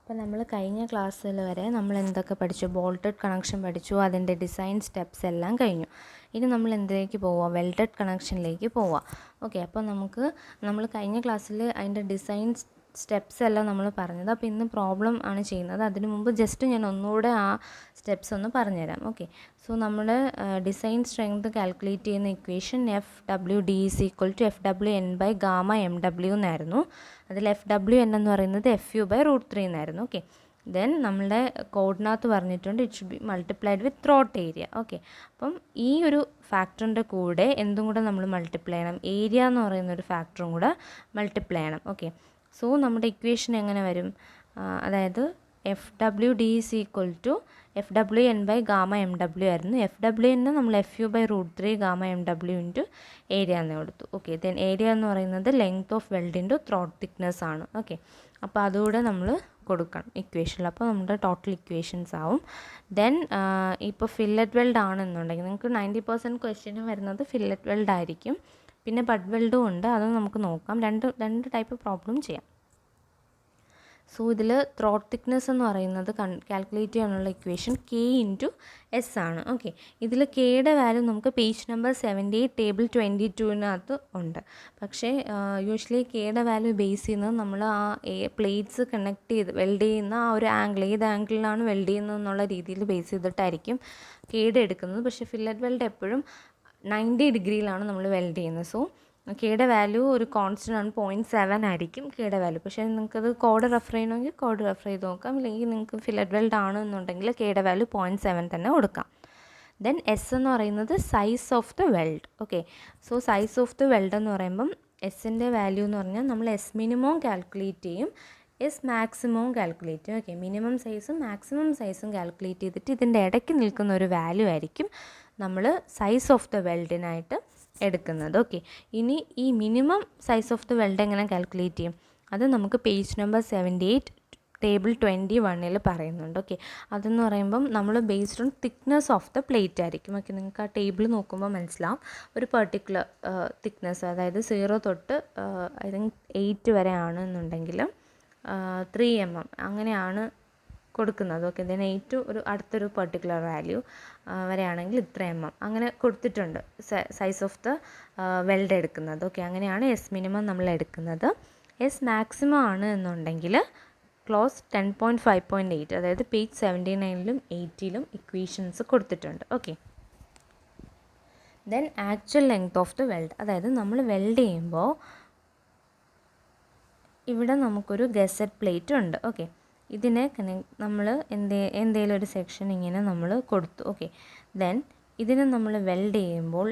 അപ്പോൾ നമ്മൾ കഴിഞ്ഞ ക്ലാസ്സിൽ വരെ നമ്മൾ എന്തൊക്കെ പഠിച്ചു? ബോൾട്ടഡ് കണക്ഷൻ പഠിച്ചു, അതിൻ്റെ ഡിസൈൻ സ്റ്റെപ്സ് എല്ലാം കഴിഞ്ഞു. ഇനി നമ്മൾ എന്തിലേക്ക് പോവുക? വെൽഡഡ് കണക്ഷനിലേക്ക് പോവുക. ഓക്കെ, അപ്പോൾ നമ്മൾ കഴിഞ്ഞ ക്ലാസ്സിൽ അതിൻ്റെ ഡിസൈൻ സ്റ്റെപ്സ് എല്ലാം നമ്മൾ പറഞ്ഞത്. അപ്പോൾ ഇന്ന് പ്രോബ്ലം ആണ് ചെയ്യുന്നത്. അതിനു മുമ്പ് ജസ്റ്റ് ഞാൻ ഒന്നുകൂടെ ആ സ്റ്റെപ്സ് ഒന്ന് പറഞ്ഞുതരാം. ഓക്കെ, സോ നമ്മൾ ഡിസൈൻ സ്ട്രെങ്ത് കാൽക്കുലേറ്റ് ചെയ്യുന്ന ഇക്വേഷൻ FWD=FWN/γ-MW എന്നായിരുന്നു. അതിൽ FWN എന്ന് പറയുന്നത് FU/√3 എന്നായിരുന്നു. ഓക്കെ, ദെൻ നമ്മളുടെ കോഡിനകത്ത് പറഞ്ഞിട്ടുണ്ട് it should be multiplied with throat area. Okay, അപ്പം ഈ ഒരു ഫാക്ടറിൻ്റെ കൂടെ എന്തും കൂടെ നമ്മൾ മൾട്ടിപ്ലൈ ചെയ്യണം, ഏരിയ എന്ന് പറയുന്ന ഒരു ഫാക്ടറും കൂടെ മൾട്ടിപ്ലൈ ചെയ്യണം. ഓക്കെ, സോ നമ്മുടെ ഇക്വേഷൻ എങ്ങനെ വരും? അതായത് FWD=FWN/γ-MW ആയിരുന്നു. FWN നമ്മൾ FU/√3 γ-MW ഏരിയ എന്ന് കൊടുത്തു. ഓക്കെ, ദെൻ ഏരിയ എന്ന് പറയുന്നത് length of weld into throat thickness ആണ്. ഓക്കെ, അപ്പോൾ അതുകൂടെ നമ്മൾ കൊടുക്കണം ഇക്വേഷനിൽ. അപ്പോൾ നമ്മുടെ ടോട്ടൽ ഇക്വേഷൻസ് ആവും. ദെൻ ഇപ്പോൾ ഫില്ലറ്റ് വെൽഡ് ആണെന്നുണ്ടെങ്കിൽ നിങ്ങൾക്ക് 90% ക്വസ്റ്റ്യനും വരുന്നത് ഫില്ലറ്റ് വെൽഡ് ആയിരിക്കും. പിന്നെ ബഡ് വെൽഡും ഉണ്ട്, അത് നമുക്ക് നോക്കാം. രണ്ട് ടൈപ്പ് പ്രോബ്ലം ചെയ്യാം. സോ ഇതിൽ ത്രോട്ട് തിക്നെസ് എന്ന് പറയുന്നത് കാൽക്കുലേറ്റ് ചെയ്യാനുള്ള ഇക്വേഷൻ K/S ആണ്. ഓക്കെ, ഇതിൽ കെയുടെ വാല്യൂ നമുക്ക് പേജ് നമ്പർ 78 ടേബിൾ 22-നകത്ത് ഉണ്ട്. പക്ഷേ യൂഷ്വലി കെയുടെ വാല്യൂ ബേസ് ചെയ്യുന്നത് നമ്മൾ ആ പ്ലേറ്റ്സ് കണക്ട് ചെയ്ത് വെൽഡ് ചെയ്യുന്ന ആ ഒരു ആംഗിൾ, ഏത് ആംഗിളിലാണ് വെൽഡ് ചെയ്യുന്നത് എന്നുള്ള രീതിയിൽ ബേസ് ചെയ്തിട്ടായിരിക്കും കെയുടെ എടുക്കുന്നത്. പക്ഷേ ഫില്ലറ്റ് വെൽഡ് എപ്പോഴും 90 ഡിഗ്രിയിലാണ് നമ്മൾ വെൽഡ് ചെയ്യുന്നത്. സോ കെയുടെ വാല്യൂ ഒരു കോൺസ്റ്റൻ്റ് ആണ്, 0.7 ആയിരിക്കും കെയുടെ വാല്യൂ. പക്ഷേ നിങ്ങൾക്കത് കോഡ് റെഫർ ചെയ്യണമെങ്കിൽ കോഡ് റെഫർ ചെയ്ത് നോക്കാം, ഇല്ലെങ്കിൽ നിങ്ങൾക്ക് ഫില്ലറ്റ് വെൽഡ് ആണെന്നുണ്ടെങ്കിൽ കെയുടെ വാല്യൂ 0.7 തന്നെ കൊടുക്കാം. ദെൻ എസ് എന്ന് പറയുന്നത് size of the weld. Okay, so size of the weld എന്ന് പറയുമ്പം എസിൻ്റെ വാല്യൂ എന്ന് പറഞ്ഞാൽ നമ്മൾ എസ് മിനിമവും കാൽക്കുലേറ്റ് ചെയ്യും, എസ് മാക്സിമവും കാൽക്കുലേറ്റ് ചെയ്യും. ഓക്കെ, മിനിമം സൈസും മാക്സിമം സൈസും കാൽക്കുലേറ്റ് ചെയ്തിട്ട് ഇതിൻ്റെ ഇടയ്ക്ക് നിൽക്കുന്ന ഒരു വാല്യൂ ആയിരിക്കും നമ്മൾ സൈസ് ഓഫ് ദ വെൽഡിനായിട്ട് എടുക്കുന്നത്. ഓക്കെ, ഇനി ഈ minimum size of the weld എങ്ങനെ കാൽക്കുലേറ്റ് ചെയ്യും? അത് നമുക്ക് പേജ് നമ്പർ 78 ടേബിൾ 21 പറയുന്നുണ്ട്. ഓക്കെ, അതെന്ന് പറയുമ്പം നമ്മൾ based on thickness of the plate ആയിരിക്കും. ഓക്കെ, നിങ്ങൾക്ക് ആ ടേബിൾ നോക്കുമ്പോൾ മനസ്സിലാവും ഒരു പെർട്ടിക്കുലർ തിക്നെസ്, അതായത് 0 തൊട്ട് ഐ തിങ്ക് 8 വരെ ആണെന്നുണ്ടെങ്കിൽ 3 mm അങ്ങനെയാണ് കൊടുക്കുന്നത്. ഓക്കെ, ദെൻ 8 ഒരു അടുത്തൊരു പെർട്ടിക്കുലർ വാല്യൂ വരെയാണെങ്കിൽ ഇത്ര mm അങ്ങനെ കൊടുത്തിട്ടുണ്ട് സൈസ് ഓഫ് ദ വെൽഡ് എടുക്കുന്നത്. ഓക്കെ, അങ്ങനെയാണ് എസ് മിനിമം നമ്മൾ എടുക്കുന്നത്. എസ് മാക്സിമം ആണ് എന്നുണ്ടെങ്കിൽ ക്ലോസ് 10.5.8, അതായത് പേജ് 79-ലും 80-ലും ഇക്വേഷൻസ് കൊടുത്തിട്ടുണ്ട്. Okay, then actual length of the weld, അതായത് നമ്മൾ വെൽഡ് ചെയ്യുമ്പോൾ ഇവിടെ നമുക്കൊരു ഗസറ്റ് പ്ലേറ്റ് ഉണ്ട്. ഓക്കെ, ഇതിനെ നമ്മൾ എന്തെങ്കിലും ഒരു സെക്ഷൻ ഇങ്ങനെ നമ്മൾ കൊടുത്തു. ഓക്കെ, ദെൻ ഇതിനെ നമ്മൾ വെൽഡ് ചെയ്യുമ്പോൾ,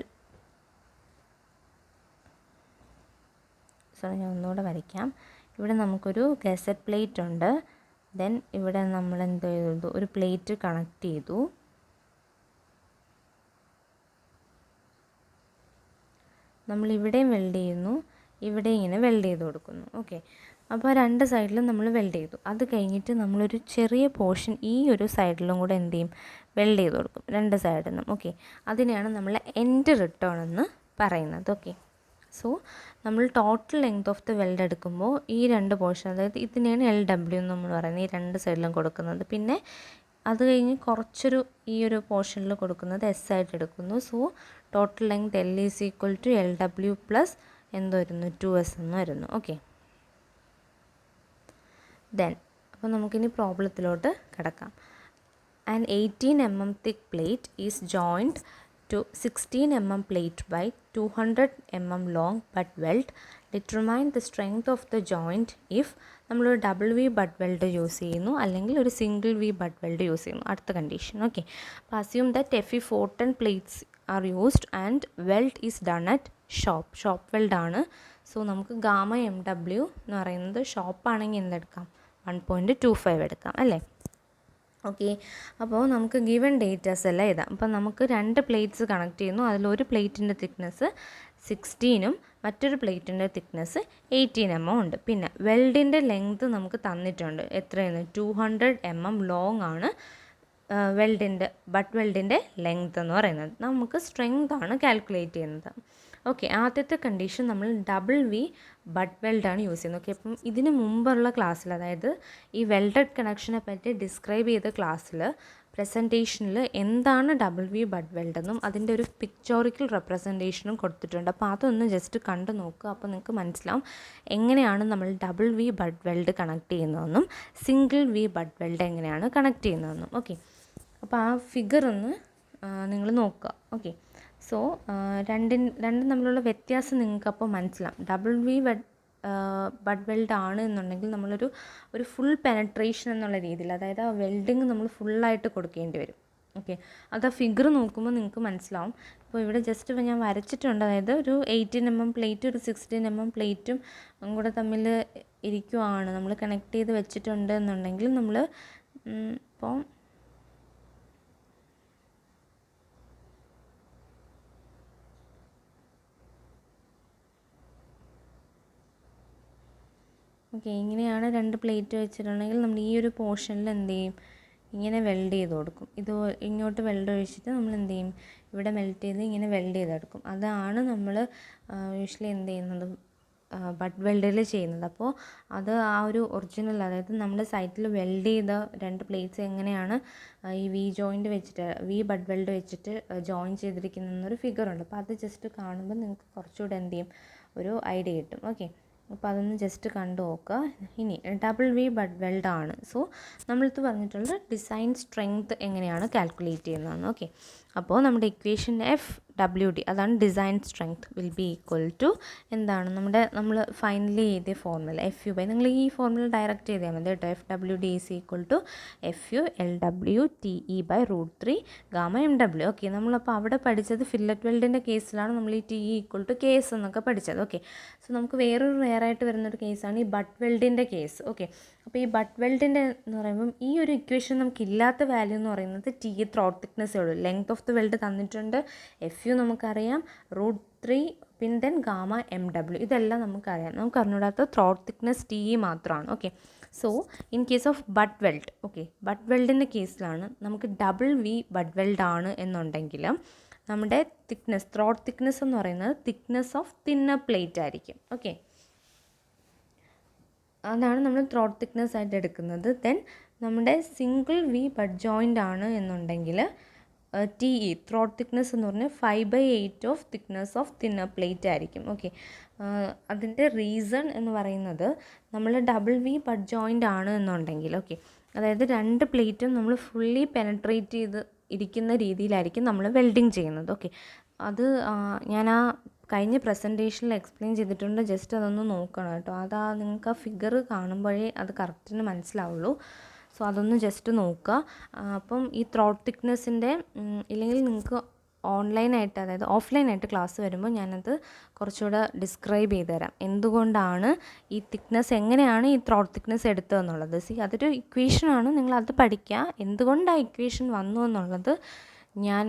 സോറി ഞാൻ ഒന്നുകൂടെ വരയ്ക്കാം. ഇവിടെ നമുക്കൊരു ഗസറ്റ് പ്ലേറ്റ് ഉണ്ട്. ദെൻ ഇവിടെ നമ്മൾ എന്ത് ചെയ്തു? ഒരു പ്ലേറ്റ് കണക്ട് ചെയ്തു. നമ്മളിവിടെയും വെൽഡ് ചെയ്യുന്നു, ഇവിടെ ഇങ്ങനെ വെൽഡ് ചെയ്ത് കൊടുക്കുന്നു. ഓക്കെ, അപ്പോൾ രണ്ട് സൈഡിലും നമ്മൾ വെൽഡ് ചെയ്തു. അത് കഴിഞ്ഞിട്ട് നമ്മളൊരു ചെറിയ പോർഷൻ ഈ ഒരു സൈഡിലും കൂടെ എന്ത് ചെയ്യും? വെൽഡ് ചെയ്ത് കൊടുക്കും, രണ്ട് സൈഡിൽ നിന്നും. ഓക്കെ, അതിനെയാണ് നമ്മൾ എൻഡ് റിട്ടേൺ എന്ന് പറയുന്നത്. ഓക്കെ, സോ നമ്മൾ total length of the weld എടുക്കുമ്പോൾ ഈ രണ്ട് പോർഷൻ, അതായത് ഇതിനെയാണ് LW എന്ന് നമ്മൾ പറയുന്നത്, ഈ രണ്ട് സൈഡിലും കൊടുക്കുന്നത്. പിന്നെ അത് കഴിഞ്ഞ് കുറച്ചൊരു ഈ ഒരു പോർഷനിൽ കൊടുക്കുന്നത് S ആയിട്ട് എടുക്കുന്നു. So total length L=LW plus എന്ത് വരുന്നു? 2S എന്ന് വരുന്നു. ഓക്കെ, ദെൻ അപ്പോൾ നമുക്കിനി പ്രോബ്ലത്തിലോട്ട് കിടക്കാം. An 18 mm thick plate is joined to 16 mm plate by 200 mm long butt weld. Determine the strength of the joint if നമ്മളൊരു double V butt weld use ചെയ്യുന്നു അല്ലെങ്കിൽ ഒരു single V butt weld use ചെയ്യുന്നു. അടുത്ത condition. Okay, അപ്പോൾ assume that Fe410 plates are used and weld is done at shop weld ആണ്. സോ നമുക്ക് γ-MW എന്ന് പറയുന്നത് ഷോപ്പാണെങ്കിൽ എന്തെടുക്കാം? 1.25 എടുക്കാം അല്ലേ? ഓക്കെ, അപ്പോൾ നമുക്ക് ഗിവൺ ഡേറ്റാസ് എല്ലാം ഇതാ. അപ്പോൾ നമുക്ക് രണ്ട് പ്ലേറ്റ്സ് കണക്ട് ചെയ്യുന്നു. അതിലൊരു പ്ലേറ്റിൻ്റെ തിക്നെസ് 16-ഉം മറ്റൊരു പ്ലേറ്റിൻ്റെ തിക്നെസ് 18 mm ഉണ്ട്. പിന്നെ വെൽഡിൻ്റെ ലെങ്ത് നമുക്ക് തന്നിട്ടുണ്ട്. എത്രയാണ്? 200 mm ലോങ് ആണ് ബട്ട് വെൽഡിൻ്റെ ലെങ്ത് എന്ന് പറയുന്നത്. നമുക്ക് സ്ട്രെങ്ത് ആണ് കാൽക്കുലേറ്റ് ചെയ്യുന്നത്. ഓക്കെ, ആദ്യത്തെ കണ്ടീഷൻ നമ്മൾ ഡബിൾ വി ബട്ട് വെൽഡാണ് യൂസ് ചെയ്യുന്നത്. ഓക്കെ, അപ്പം ഇതിന് മുമ്പുള്ള ക്ലാസ്സിൽ, അതായത് ഈ വെൽഡഡ് കണക്ഷനെ പറ്റി ഡിസ്ക്രൈബ് ചെയ്ത ക്ലാസ്സിൽ പ്രസൻറ്റേഷനിൽ എന്താണ് ഡബിൾ വി ബട്ട് വെൽഡ് എന്നും അതിൻ്റെ ഒരു പിക്ചോറിക്കൽ റെപ്രസെൻറ്റേഷനും കൊടുത്തിട്ടുണ്ട്. അപ്പോൾ അതൊന്ന് ജസ്റ്റ് കണ്ടു നോക്കുക. അപ്പോൾ നിങ്ങൾക്ക് മനസ്സിലാവും എങ്ങനെയാണ് നമ്മൾ double V butt weld connect ചെയ്യുന്നതെന്നും സിംഗിൾ വി ബട്ട് വെൽഡ് എങ്ങനെയാണ് കണക്ട് ചെയ്യുന്നതെന്നും. ഓക്കെ, അപ്പോൾ ആ ഫിഗർ ഒന്ന് നിങ്ങൾ നോക്കുക. ഓക്കെ, സോ രണ്ടും തമ്മിലുള്ള വ്യത്യാസം നിങ്ങൾക്കപ്പോൾ മനസ്സിലാവും. ഡബിൾ വി ബട്ട് വെൽഡ് ആണ് എന്നുണ്ടെങ്കിൽ നമ്മളൊരു ഫുൾ പെനട്രേഷൻ എന്നുള്ള രീതിയിൽ, അതായത് ആ വെൽഡിങ് നമ്മൾ ഫുള്ളായിട്ട് കൊടുക്കേണ്ടി വരും. ഓക്കെ, അത് ആ ഫിഗർ നോക്കുമ്പോൾ നിങ്ങൾക്ക് മനസ്സിലാവും. അപ്പോൾ ഇവിടെ ജസ്റ്റ് ഇപ്പോൾ ഞാൻ വരച്ചിട്ടുണ്ട്. അതായത് ഒരു 18 mm പ്ലേറ്റും ഒരു 16 mm പ്ലേറ്റും കൂടെ തമ്മിൽ ഇരിക്കുവാണ്, നമ്മൾ കണക്ട് ചെയ്ത് വെച്ചിട്ടുണ്ട് എന്നുണ്ടെങ്കിൽ നമ്മൾ ഇപ്പോൾ ഓക്കെ, ഇങ്ങനെയാണ് രണ്ട് പ്ലേറ്റ് വെച്ചിട്ടുണ്ടെങ്കിൽ നമ്മൾ ഈ ഒരു പോർഷനിൽ എന്ത് ചെയ്യും, ഇങ്ങനെ വെൽഡ് ചെയ്ത് കൊടുക്കും. ഇത് ഇങ്ങോട്ട് വെൽഡ് ഒഴിച്ചിട്ട് നമ്മൾ എന്ത് ചെയ്യും, ഇവിടെ മെൽറ്റ് ചെയ്ത് ഇങ്ങനെ വെൽഡ് ചെയ്തെടുക്കും. അതാണ് നമ്മൾ യൂഷ്വലി എന്ത് ചെയ്യുന്നത്, ബട്ട് വെൽഡിൽ ചെയ്യുന്നത്. അപ്പോൾ അത് ആ ഒരു ഒറിജിനൽ, അതായത് നമ്മുടെ സൈറ്റിൽ വെൽഡ് ചെയ്ത രണ്ട് പ്ലേറ്റ്സ് എങ്ങനെയാണ് ഈ വി ജോയിൻ്റ് വെച്ചിട്ട്, വി ബട്ട് വെൽഡ് വെച്ചിട്ട് ജോയിൻ ചെയ്തിരിക്കുന്നൊരു ഫിഗറുണ്ട്. അപ്പോൾ അത് ജസ്റ്റ് കാണുമ്പോൾ നിങ്ങൾക്ക് കുറച്ചുകൂടെ എന്ത് ചെയ്യും, ഒരു ഐഡിയ കിട്ടും. ഓക്കെ, അപ്പോൾ അതൊന്ന് ജസ്റ്റ് കണ്ടു നോക്കുക. ഇനി ഡബിൾ വി ബട്ട് വെൽഡ് ആണ്. സോ നമ്മളിത് പറഞ്ഞിട്ടുള്ള ഡിസൈൻ സ്ട്രെങ്ത് എങ്ങനെയാണ് കാൽക്കുലേറ്റ് ചെയ്യുന്നതെന്ന്. ഓക്കെ, അപ്പോൾ നമ്മുടെ ഇക്വേഷൻ FWD, അതാണ് design strength, will be equal to എന്താണ് നമ്മൾ ഫൈനലി എഴുതിയ ഫോർമുല FU/, നിങ്ങൾ ഈ ഫോർമുല ഡയറക്റ്റ് ചെയ്താൽ മതി കേട്ടോ. FWD is equal to FU LWTE/√3 gamma MW. Okay, നമ്മളപ്പോൾ അവിടെ പഠിച്ചത് ഫില്ലറ്റ് വെൽഡിൻ്റെ കേസിലാണ് നമ്മൾ ഈ TE ഈക്വൽ ടു കേസ് എന്നൊക്കെ പഠിച്ചത്. ഓക്കെ, സോ നമുക്ക് വേറൊരു റെയറായിട്ട് വരുന്നൊരു കേസാണ് ഈ ബട്ട് വെൽഡിൻ്റെ കേസ്. ഓക്കെ, അപ്പോൾ ഈ ബട്ട് വെൽഡിൻ്റെ എന്ന് പറയുമ്പം ഈ ഒരു ഇക്വേഷൻ നമുക്ക് ഇല്ലാത്ത വാല്യൂ എന്ന് പറയുന്നത് TE ത്രോട്ട് തിക്നെസ്സേ ഉള്ളൂ. ലെങ്ത് ഓഫ് ദ വെൽഡ് തന്നിട്ടുണ്ട്, FU നമുക്കറിയാം, √3 പിന്നെ ദെൻ ഗാമ MW ഇതെല്ലാം നമുക്കറിയാം. നമുക്ക് അറിഞ്ഞൂടാത്ത ത്രോട്ട് തിക്നെസ് TE മാത്രമാണ്. Okay, so in case of butt weld, okay, butt വെൽഡിൻ്റെ കേസിലാണ് നമുക്ക് ഡബിൾ വി ബട്ട് വെൽഡ് ആണ് എന്നുണ്ടെങ്കിൽ നമ്മുടെ തിക്നെസ്, ത്രോട്ട് തിക്നെസ് എന്ന് പറയുന്നത് തിക്നെസ് ഓഫ് തിന്നർ പ്ലേറ്റ് ആയിരിക്കും. ഓക്കെ, അതാണ് നമ്മൾ ത്രോട്ട് തിക്നെസ് ആയിട്ട് എടുക്കുന്നത്. ദെൻ നമ്മുടെ സിംഗിൾ വി ബട്ട് ജോയിൻ്റ് ആണ് എന്നുണ്ടെങ്കിൽ TE ത്രോട്ട് തിക്നെസ് എന്ന് പറഞ്ഞാൽ 5/8 of thickness of thinner plate ആയിരിക്കും. ഓക്കെ, അതിൻ്റെ റീസൺ എന്ന് പറയുന്നത് നമ്മൾ ഡബിൾ വി ബട്ട് ജോയിൻ്റ് ആണ് എന്നുണ്ടെങ്കിൽ, ഓക്കെ, അതായത് രണ്ട് പ്ലേറ്റും നമ്മൾ ഫുള്ളി പെനട്രേറ്റ് ചെയ്ത് ഇരിക്കുന്ന രീതിയിലായിരിക്കും നമ്മൾ വെൽഡിങ് ചെയ്യുന്നത്. ഓക്കെ, അത് ഞാൻ ആ കഴിഞ്ഞ പ്രസൻറ്റേഷനിൽ എക്സ്പ്ലെയിൻ ചെയ്തിട്ടുണ്ട്. ജസ്റ്റ് അതൊന്ന് നോക്കണം കേട്ടോ. അതാ നിങ്ങൾക്ക് ആ ഫിഗർ കാണുമ്പോഴേ അത് കറക്റ്റിന് മനസ്സിലാവുള്ളൂ. സോ അതൊന്ന് ജസ്റ്റ് നോക്കുക. അപ്പം ഈ ത്രോട്ട് തിക്നെസ്സിൻ്റെ ഇല്ലെങ്കിൽ നിങ്ങൾക്ക് ഓൺലൈനായിട്ട്, അതായത് ഓഫ്ലൈനായിട്ട് ക്ലാസ് വരുമ്പോൾ ഞാനത് കുറച്ചുകൂടെ ഡിസ്ക്രൈബ് ചെയ്ത് തരാം, എന്തുകൊണ്ടാണ് ഈ തിക്നെസ്, എങ്ങനെയാണ് ഈ ത്രോട്ട് തിക്നെസ് എടുത്തതെന്നുള്ളത്. അതൊരു ഇക്വേഷനാണ്, നിങ്ങളത് പഠിക്കുക. എന്തുകൊണ്ട് ആ ഇക്വേഷൻ വന്നു എന്നുള്ളത് ഞാൻ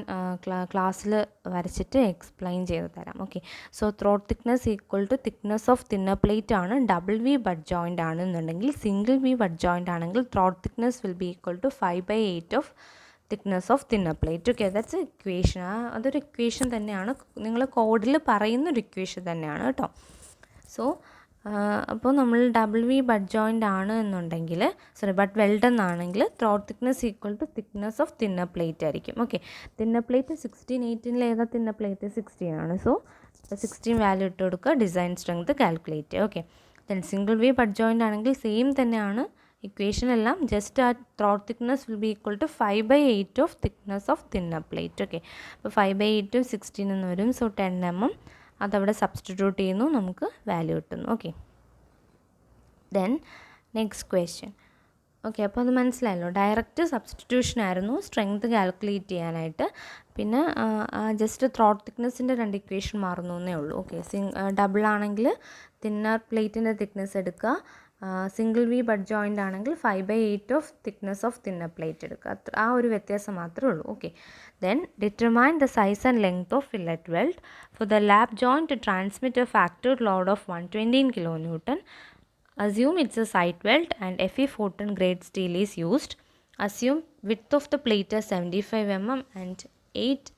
ക്ലാസ്സിൽ വരച്ചിട്ട് എക്സ്പ്ലെയിൻ ചെയ്ത് തരാം. Okay, so throat thickness equal to thickness of thinner plate ആണ് ഡബിൾ വി ബട്ട് ജോയിൻ്റ് ആണെന്നുണ്ടെങ്കിൽ. സിംഗിൾ വി ബട്ട് ജോയിൻ്റ് ആണെങ്കിൽ throat thickness will be equal to 5/8 of thickness of thinner plate. Okay, that's equation. അതൊരു equation തന്നെയാണ്, നിങ്ങൾ കോഡിൽ പറയുന്നൊരു equation തന്നെയാണ് കേട്ടോ. സോ അപ്പോൾ നമ്മൾ ഡബിൾ വി ബട്ട് ജോയിൻ്റ് ആണ് എന്നുണ്ടെങ്കിൽ, ബട്ട് വെൽഡ് എന്നാണെങ്കിൽ throat thickness equal to thickness of thinner plate ആയിരിക്കും. ഓക്കെ, തിന്നർ പ്ലേറ്റ് 16, 18 ഏതാ തിന്നർ പ്ലേറ്റ്? 16 ആണ്. സോ 16 വാല്യൂ ഇട്ട് കൊടുക്കുക, ഡിസൈൻ സ്ട്രെങ്ത് കാൽക്കുലേറ്റ് ചെയ്യുക. Okay, then single V butt joint ആണെങ്കിൽ സെയിം തന്നെയാണ് ഇക്വേഷൻ എല്ലാം, ജസ്റ്റ് ആ throat thickness will be equal to 5/8 of thickness of thinner plate. Okay, അപ്പോൾ 5/8 16 എന്ന് വരും. സോ 10 mm അതവിടെ സബ്സ്റ്റിറ്റ്യൂട്ട് ചെയ്യുന്നു, നമുക്ക് വാല്യൂ കിട്ടുന്നു. Okay, then next question. Okay, അപ്പോൾ അത് മനസ്സിലായല്ലോ, ഡയറക്റ്റ് സബ്സ്റ്റിറ്റ്യൂഷൻ ആയിരുന്നു സ്ട്രെങ്ത് കാൽക്കുലേറ്റ് ചെയ്യാനായിട്ട്. പിന്നെ ജസ്റ്റ് ത്രോട്ട് തിക്നെസ്സിൻ്റെ രണ്ട് ഇക്വേഷൻ മാറുന്നു എന്നേ ഉള്ളൂ. ഓക്കെ, ഡബിൾ ആണെങ്കിൽ തിന്നർ പ്ലേറ്റിൻ്റെ തിക്നെസ് എടുക്കുക, സിംഗിൾ വി ബട്ട് ജോയിൻ്റ് ആണെങ്കിൽ 5/8 of thickness of thinner plate എടുക്കുക. ആ ഒരു വ്യത്യാസം മാത്രമേ ഉള്ളൂ. Okay, then determine the size and length of fillet weld for the lap joint to transmit a factored load of 120 kN. Assume it's a site weld and Fe14 grade steel is used. Assume width of the plate is 75 mm and 8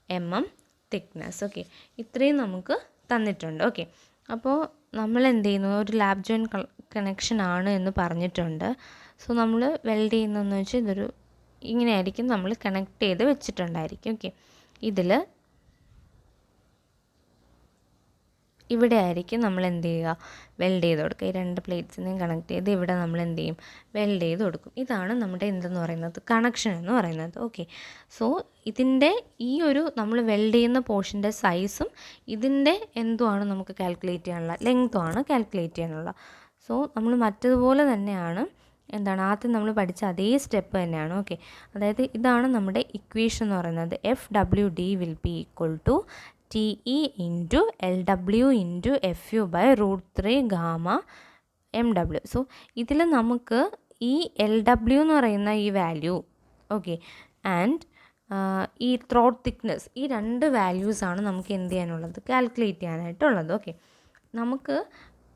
mm. Thickness. Okay, ഇത്രയും നമുക്ക് തന്നിട്ടുണ്ട്. Okay, അപ്പോൾ നമ്മൾ എന്ത് ചെയ്യുന്നു, ഒരു lab joint connection ആണ് എന്ന് പറഞ്ഞിട്ടുണ്ട്. സോ നമ്മൾ വെൽഡ് ചെയ്യുന്നതെന്ന് വെച്ചാൽ ഇതൊരു ഇങ്ങനെയായിരിക്കും നമ്മൾ കണക്ട് ചെയ്ത് വെച്ചിട്ടുണ്ടായിരിക്കും. ഓക്കെ, ഇതിൽ ഇവിടെ ആയിരിക്കും നമ്മൾ എന്ത് ചെയ്യുക, വെൽഡ് ചെയ്ത് കൊടുക്കുക. ഈ രണ്ട് പ്ലേറ്റ്സിനെയും കണക്ട് ചെയ്ത് ഇവിടെ നമ്മൾ എന്ത് ചെയ്യും, വെൽഡ് ചെയ്ത് കൊടുക്കും. ഇതാണ് നമ്മുടെ എന്തെന്ന് പറയുന്നത്, കണക്ഷൻ എന്ന് പറയുന്നത്. ഓക്കെ, സോ ഇതിൻ്റെ ഈ ഒരു നമ്മൾ വെൽഡ് ചെയ്യുന്ന പോർഷൻ്റെ സൈസും ഇതിൻ്റെ എന്തുമാണ് നമുക്ക് കാൽക്കുലേറ്റ് ചെയ്യാനുള്ള, ലെങ്ത്തുമാണ് കാൽക്കുലേറ്റ് ചെയ്യാനുള്ള. സോ നമ്മൾ മറ്റതുപോലെ തന്നെയാണ് എന്താണ് ആദ്യം നമ്മൾ പഠിച്ച അതേ സ്റ്റെപ്പ് തന്നെയാണ്. ഓക്കെ, അതായത് ഇതാണ് നമ്മുടെ ഇക്വേഷൻ എന്ന് പറയുന്നത്. FWD will be equal to TE into LW into FU by √3 gamma MW. So ഇതിൽ നമുക്ക് ഈ LW എന്ന് പറയുന്ന ഈ വാല്യൂ, ഓക്കെ, ആൻഡ് ഈ ത്രോട്ട് തിക്നെസ്, ഈ രണ്ട് വാല്യൂസാണ് നമുക്ക് എന്ത് ചെയ്യാനുള്ളത്, കാൽക്കുലേറ്റ് ചെയ്യാനായിട്ടുള്ളത്. ഓക്കെ, നമുക്ക്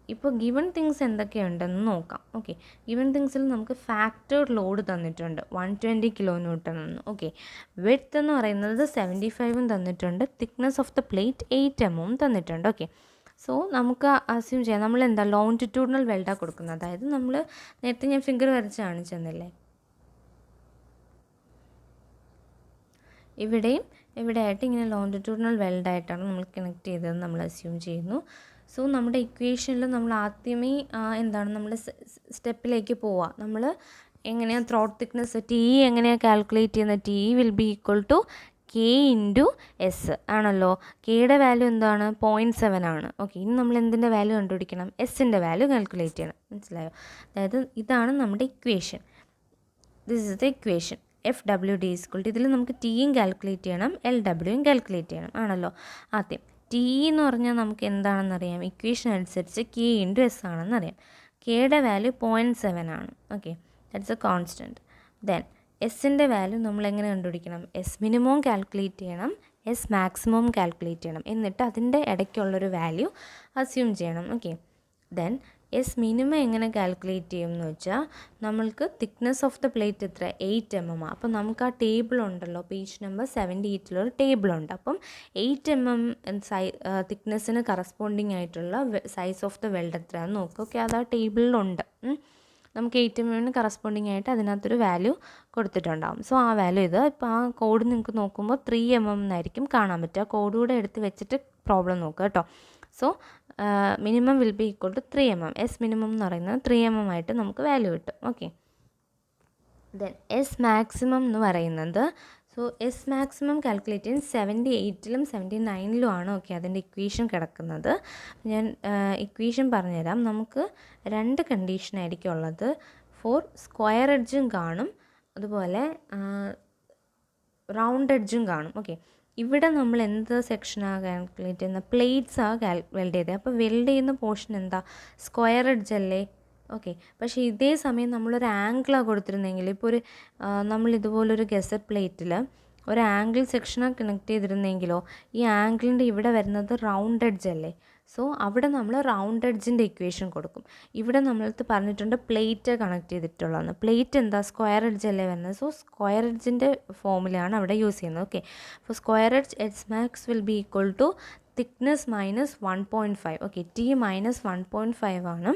ഇപ്പോൾ ഗിവൺ തിങ്സ് എന്തൊക്കെയുണ്ടെന്ന് നോക്കാം. ഓക്കെ, ഗിവൺ തിങ്സിൽ നമുക്ക് ഫാക്ടേർഡ് ലോഡ് തന്നിട്ടുണ്ട് 120 kN എന്ന്. ഓക്കെ, വിഡ്ത്ത് എന്ന് പറയുന്നത് 75 തന്നിട്ടുണ്ട്. Thickness of the plate 8 mm തന്നിട്ടുണ്ട്. ഓക്കെ, സോ നമുക്ക് അസ്യൂം ചെയ്യാം നമ്മൾ എന്താ ലോഞ്ചിറ്റ്യൂഡിനൽ വെൽഡാണ് കൊടുക്കുന്നത്. അതായത് നമ്മൾ നേരത്തെ ഞാൻ ഫിംഗർ വരച്ച് കാണിച്ചെന്നില്ലേ, ഇവിടെയും ഇവിടെയായിട്ട് ഇങ്ങനെ ലോഞ്ചിറ്റ്യൂഡിനൽ വെൽഡായിട്ടാണ് നമ്മൾ കണക്ട് ചെയ്തതെന്ന് നമ്മൾ അസ്യൂം ചെയ്യുന്നു. സോ നമ്മുടെ ഇക്വേഷനിൽ നമ്മൾ ആദ്യമേ എന്താണ് നമ്മൾ സ്റ്റെപ്പിലേക്ക് പോവുക. നമ്മൾ എങ്ങനെയാണ് ത്രോട്ട് തിക്നെസ് ടി എങ്ങനെയാണ് കാൽക്കുലേറ്റ് ചെയ്യുന്നത്, T will be equal to K into S ആണല്ലോ. കെയുടെ വാല്യൂ എന്താണ്, 0.7 ആണ്. ഓക്കെ, ഇനി നമ്മൾ എന്തിൻ്റെ വാല്യൂ കണ്ടുപിടിക്കണം, എസിൻ്റെ വാല്യൂ കാൽക്കുലേറ്റ് ചെയ്യണം. മനസ്സിലായോ? അതായത് ഇതാണ് നമ്മുടെ equation. This is the equation. FWD is equal to, ഇതിൽ നമുക്ക് ടിയും കാൽക്കുലേറ്റ് ചെയ്യണം, LWയും കാൽക്കുലേറ്റ് ചെയ്യണം ആണല്ലോ. ആദ്യം ടി എന്ന് പറഞ്ഞാൽ നമുക്ക് എന്താണെന്നറിയാം, ഇക്വേഷൻ അനുസരിച്ച് K ഇൻറ്റു എസ് ആണെന്നറിയാം. കെയുടെ വാല്യൂ 0.7 ആണ്. Okay, that's A constant. Then എസിൻ്റെ വാല്യൂ നമ്മൾ എങ്ങനെ കണ്ടുപിടിക്കണം, എസ് മിനിമം കാൽക്കുലേറ്റ് ചെയ്യണം, എസ് മാക്സിമം കാൽക്കുലേറ്റ് ചെയ്യണം, എന്നിട്ട് അതിൻ്റെ ഇടയ്ക്കുള്ളൊരു വാല്യൂ അസ്യൂം ചെയ്യണം. ഓക്കെ, ദെൻ എസ് മിനിമം എങ്ങനെ കാൽക്കുലേറ്റ് ചെയ്യും എന്ന് വെച്ചാൽ നമ്മൾക്ക് തിക്നെസ് ഓഫ് ദ പ്ലേറ്റ് എത്ര, 8 mm. അപ്പം നമുക്ക് ആ ടേബിൾ ഉണ്ടല്ലോ, പേജ് നമ്പർ 78 ടേബിളുണ്ട്. അപ്പം 8 mm തിക്നെസ്സിന് കറസ്പോണ്ടിങ് ആയിട്ടുള്ള സൈസ് ഓഫ് ദ വെൽഡ് എത്രയാണെന്ന് നോക്കുക. ഓക്കെ, അത് ആ ടേബിളിലുണ്ട്. നമുക്ക് 8 mm കറസ്പോണ്ടിങ് ആയിട്ട് അതിനകത്തൊരു വാല്യൂ കൊടുത്തിട്ടുണ്ടാകും. സോ ആ വാല്യൂ ഇത്. ഇപ്പോൾ ആ കോഡ് നിങ്ങൾക്ക് നോക്കുമ്പോൾ 3 mm എന്നായിരിക്കും കാണാൻ പറ്റുക. കോഡ് കൂടെ എടുത്ത് വെച്ചിട്ട് പ്രോബ്ലം നോക്കുക കേട്ടോ. So minimum will be equal to 3 mm. S minimum എന്ന് പറയുന്നത് 3 mm ആയിട്ട് നമുക്ക് വാല്യൂ കിട്ടും. ഓക്കെ, ദെൻ എസ് മാക്സിമം എന്ന് പറയുന്നത്, സോ എസ് മാക്സിമം കാൽക്കുലേറ്റ് ചെയ്യാൻ 78-ലും 79-ലും ആണ്. ഓക്കെ, അതിൻ്റെ ഇക്വേഷൻ കിടക്കുന്നത്. ഞാൻ ഇക്വേഷൻ പറഞ്ഞുതരാം. നമുക്ക് രണ്ട് കണ്ടീഷനായിരിക്കും ഉള്ളത്. ഫോർ സ്ക്വയർ എഡ്ജും കാണും, അതുപോലെ റൗണ്ട് എഡ്ജും കാണും. ഓക്കെ, ഇവിടെ നമ്മൾ എന്ത് സെക്ഷനാണ് കാൽക്കുലേറ്റ് ചെയ്യുന്നത്, പ്ലേറ്റ്സാണ് വെൽഡ് ചെയ്തത്. അപ്പോൾ വെൽഡ് ചെയ്യുന്ന പോർഷൻ എന്താ, സ്ക്വയർ എഡ്ജ് അല്ലേ. ഓക്കെ, പക്ഷേ ഇതേ സമയം നമ്മളൊരു ആംഗിളാണ് കൊടുത്തിരുന്നെങ്കിൽ, ഇപ്പോൾ ഒരു നമ്മൾ ഇതുപോലൊരു ഗസറ്റ് പ്ലേറ്റിൽ ഒരു ആംഗിൾ സെക്ഷനാണ് കണക്ട് ചെയ്തിരുന്നെങ്കിലോ, ഈ ആംഗിളിൻ്റെ ഇവിടെ വരുന്നത് റൗണ്ട് എഡ്ജ് അല്ലേ. സോ അവിടെ നമ്മൾ റൗണ്ട് എഡ്ജിൻ്റെ ഇക്വേഷൻ കൊടുക്കും. ഇവിടെ നമ്മളടുത്ത് പറഞ്ഞിട്ടുണ്ട് പ്ലേറ്റ് കണക്ട് ചെയ്തിട്ടുള്ളതെന്ന്. പ്ലേറ്റ് എന്താ, സ്ക്വയർ എഡ്ജ് അല്ലേ വരുന്നത്. സോ സ്ക്വയർ എഡ്ജിൻ്റെ ഫോമിലാണ് അവിടെ യൂസ് ചെയ്യുന്നത്. ഓക്കെ, അപ്പോൾ square edge S max will be equal to thickness minus 1.5. Okay, T minus 1.5 ആണ്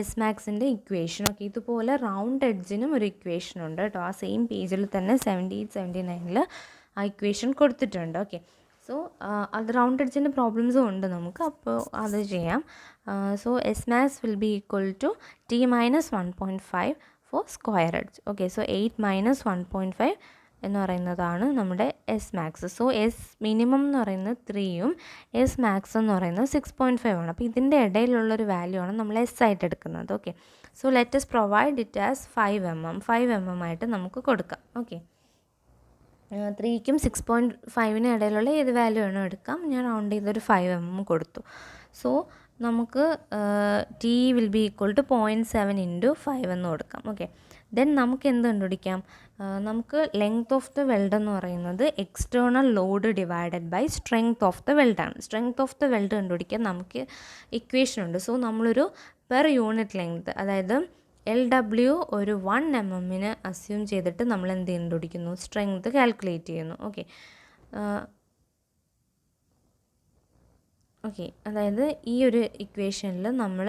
എസ് മാക്സിൻ്റെ ഇക്വേഷൻ. ഓക്കെ, ഇതുപോലെ റൗണ്ട് എഡ്ജിനും ഒരു ഇക്വേഷൻ ഉണ്ട് കേട്ടോ. ആ സെയിം പേജിൽ തന്നെ 78-79 ആ ഇക്വേഷൻ കൊടുത്തിട്ടുണ്ട്. ഓക്കെ, സോ അത് റൗണ്ട് എഡ്ജിൻ്റെ പ്രോബ്ലംസും ഉണ്ട് നമുക്ക്, അപ്പോൾ അത് ചെയ്യാം. So S max will be equal to T minus 1.5 for square edge. Okay, so 8 minus 1.5 എന്ന് പറയുന്നതാണ് നമ്മുടെ S max. So S minimum എന്ന് പറയുന്നത് 3യും എസ് മാക്സ് എന്ന് പറയുന്നത് 6.5 ആണ്. അപ്പോൾ ഇതിൻ്റെ ഇടയിലുള്ളൊരു വാല്യൂ ആണ് നമ്മൾ എസ് ആയിട്ട് എടുക്കുന്നത്. Okay, so let us provide it as 5 mm. 5 mm ആയിട്ട് നമുക്ക് കൊടുക്കാം. ഓക്കെ, 3ക്കും 6.5നും ഇടയിലുള്ള ഏത് വാല്യൂ വേണോ എടുക്കാം. ഞാൻ റൗണ്ട് ചെയ്തൊരു 5 mm കൊടുത്തു. സോ നമുക്ക് T will be equal to 0.7 into 5 എന്ന് കൊടുക്കാം. ഓക്കെ, ദെൻ നമുക്ക് എന്ത് കണ്ടുപിടിക്കാം, നമുക്ക് ലെങ്ത് ഓഫ് ദ വെൽഡ് എന്ന് പറയുന്നത് external load divided by strength of the വെൽഡാണ്. സ്ട്രെങ്ത് ഓഫ് ദ വെൽഡ് കണ്ടുപിടിക്കാൻ നമുക്ക് ഇക്വേഷൻ ഉണ്ട്. സോ നമ്മളൊരു പെർ യൂണിറ്റ് ലെങ്ത്, അതായത് LW ഒരു 1 mm അസ്യൂം ചെയ്തിട്ട് നമ്മൾ എന്ത് കണ്ടുപിടിക്കുന്നു, സ്ട്രെങ്ത് കാൽക്കുലേറ്റ് ചെയ്യുന്നു. ഓക്കെ, ഓക്കെ, അതായത് ഈ ഒരു ഇക്വേഷനിൽ നമ്മൾ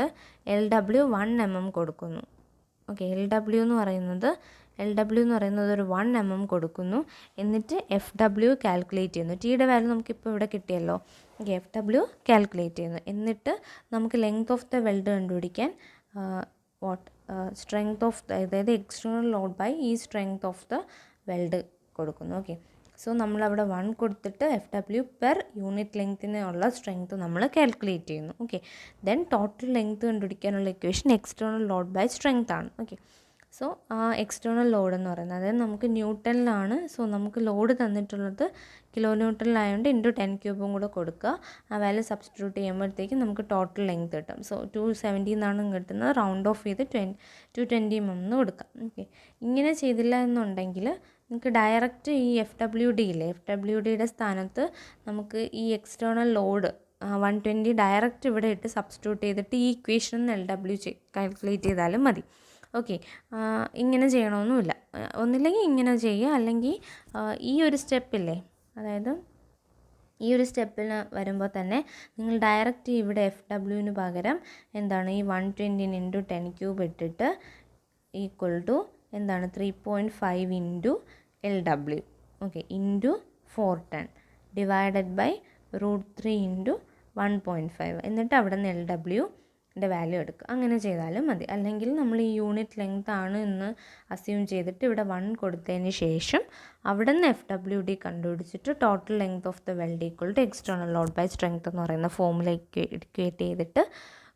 LW 1 mm കൊടുക്കുന്നു. ഓക്കെ, LW എന്ന് പറയുന്നത് ഒരു 1 mm കൊടുക്കുന്നു. എന്നിട്ട് FW കാൽക്കുലേറ്റ് ചെയ്യുന്നു. ടിയുടെ വാല്യൂ നമുക്കിപ്പോൾ ഇവിടെ കിട്ടിയല്ലോ. ഓക്കെ, FW കാൽക്കുലേറ്റ് ചെയ്യുന്നു. എന്നിട്ട് നമുക്ക് ലെങ്ത് ഓഫ് ദ വെൽഡ് കണ്ടുപിടിക്കാൻ സ്ട്രെങ്ത് ഓഫ് അതായത് എക്സ്റ്റേണൽ ലോഡ് ബൈ ഈ സ്ട്രെങ്ത് ഓഫ് ദ വെൽഡ് കൊടുക്കുന്നു. ഓക്കെ, സോ നമ്മളവിടെ 1 കൊടുത്തിട്ട് FW പെർ യൂണിറ്റ് ലെങ്ത്തിനുള്ള സ്ട്രെങ്ത് നമ്മൾ കാൽക്കുലേറ്റ് ചെയ്യുന്നു. ഓക്കെ, ദെൻ ടോട്ടൽ ലെങ്ത് കണ്ടുപിടിക്കാനുള്ള equation external load by strength ആണ്. ഓക്കെ, സോ എക്സ്റ്റേണൽ ലോഡ് എന്ന് പറയുന്നത് അതായത് നമുക്ക് ന്യൂട്ടണിലാണ്. സോ നമുക്ക് ലോഡ് തന്നിട്ടുള്ളത് കിലോ ന്യൂട്ടണിലായതുകൊണ്ട് ഇൻറ്റു 10³ കൂടെ കൊടുക്കുക. ആ വാല്യൂ സബ്സ്റ്റിറ്റ്യൂട്ട് ചെയ്യുമ്പോഴത്തേക്കും നമുക്ക് ടോട്ടൽ ലെങ്ത് കിട്ടും. സോ 270 എന്നാണ് കിട്ടുന്നത്. റൗണ്ട് ഓഫ് ചെയ്ത് 220 mm എന്ന് കൊടുക്കാം. ഓക്കെ, ഇങ്ങനെ ചെയ്തില്ല എന്നുണ്ടെങ്കിൽ നമുക്ക് ഡയറക്റ്റ് ഈ FWD ഇല്ലേ, FWDയുടെ സ്ഥാനത്ത് നമുക്ക് ഈ എക്സ്റ്റേണൽ ലോഡ് 120 ഡയറക്റ്റ് ഇവിടെ ഇട്ട് സബ്സ്റ്റിറ്റ്യൂട്ട് ചെയ്തിട്ട് ഈ ഇക്വേഷൻ LW കാൽക്കുലേറ്റ് ചെയ്താലും മതി. ഓക്കെ, ഇങ്ങനെ ചെയ്യണമെന്നില്ല. ഒന്നില്ലെങ്കിൽ ഇങ്ങനെ ചെയ്യുക, അല്ലെങ്കിൽ ഈ ഒരു സ്റ്റെപ്പില്ലേ, അതായത് ഈ ഒരു സ്റ്റെപ്പിന് വരുമ്പോൾ തന്നെ നിങ്ങൾ ഡയറക്റ്റ് ഇവിടെ FWന് പകരം എന്താണ് ഈ 120 × 10³ ഇട്ടിട്ട് ഈക്വൽ ടു എന്താണ് 3.5 × LW. Okay, into 410 divided by √3 × 1.5 എന്നിട്ട് അവിടെ നിന്ന് LWൻ്റെ വാല്യൂ എടുക്കുക. അങ്ങനെ ചെയ്താലും മതി. അല്ലെങ്കിൽ നമ്മൾ ഈ യൂണിറ്റ് ലെങ്ത് ആണ് എന്ന് അസ്യൂം ചെയ്തിട്ട് ഇവിടെ 1 കൊടുത്തതിന് ശേഷം അവിടെ നിന്ന് FWD കണ്ടുപിടിച്ചിട്ട് total length of the weld equal to external load by strength എന്ന് പറയുന്ന ഫോമിലേക്ക് ഇക്വേറ്റ് ചെയ്തിട്ട്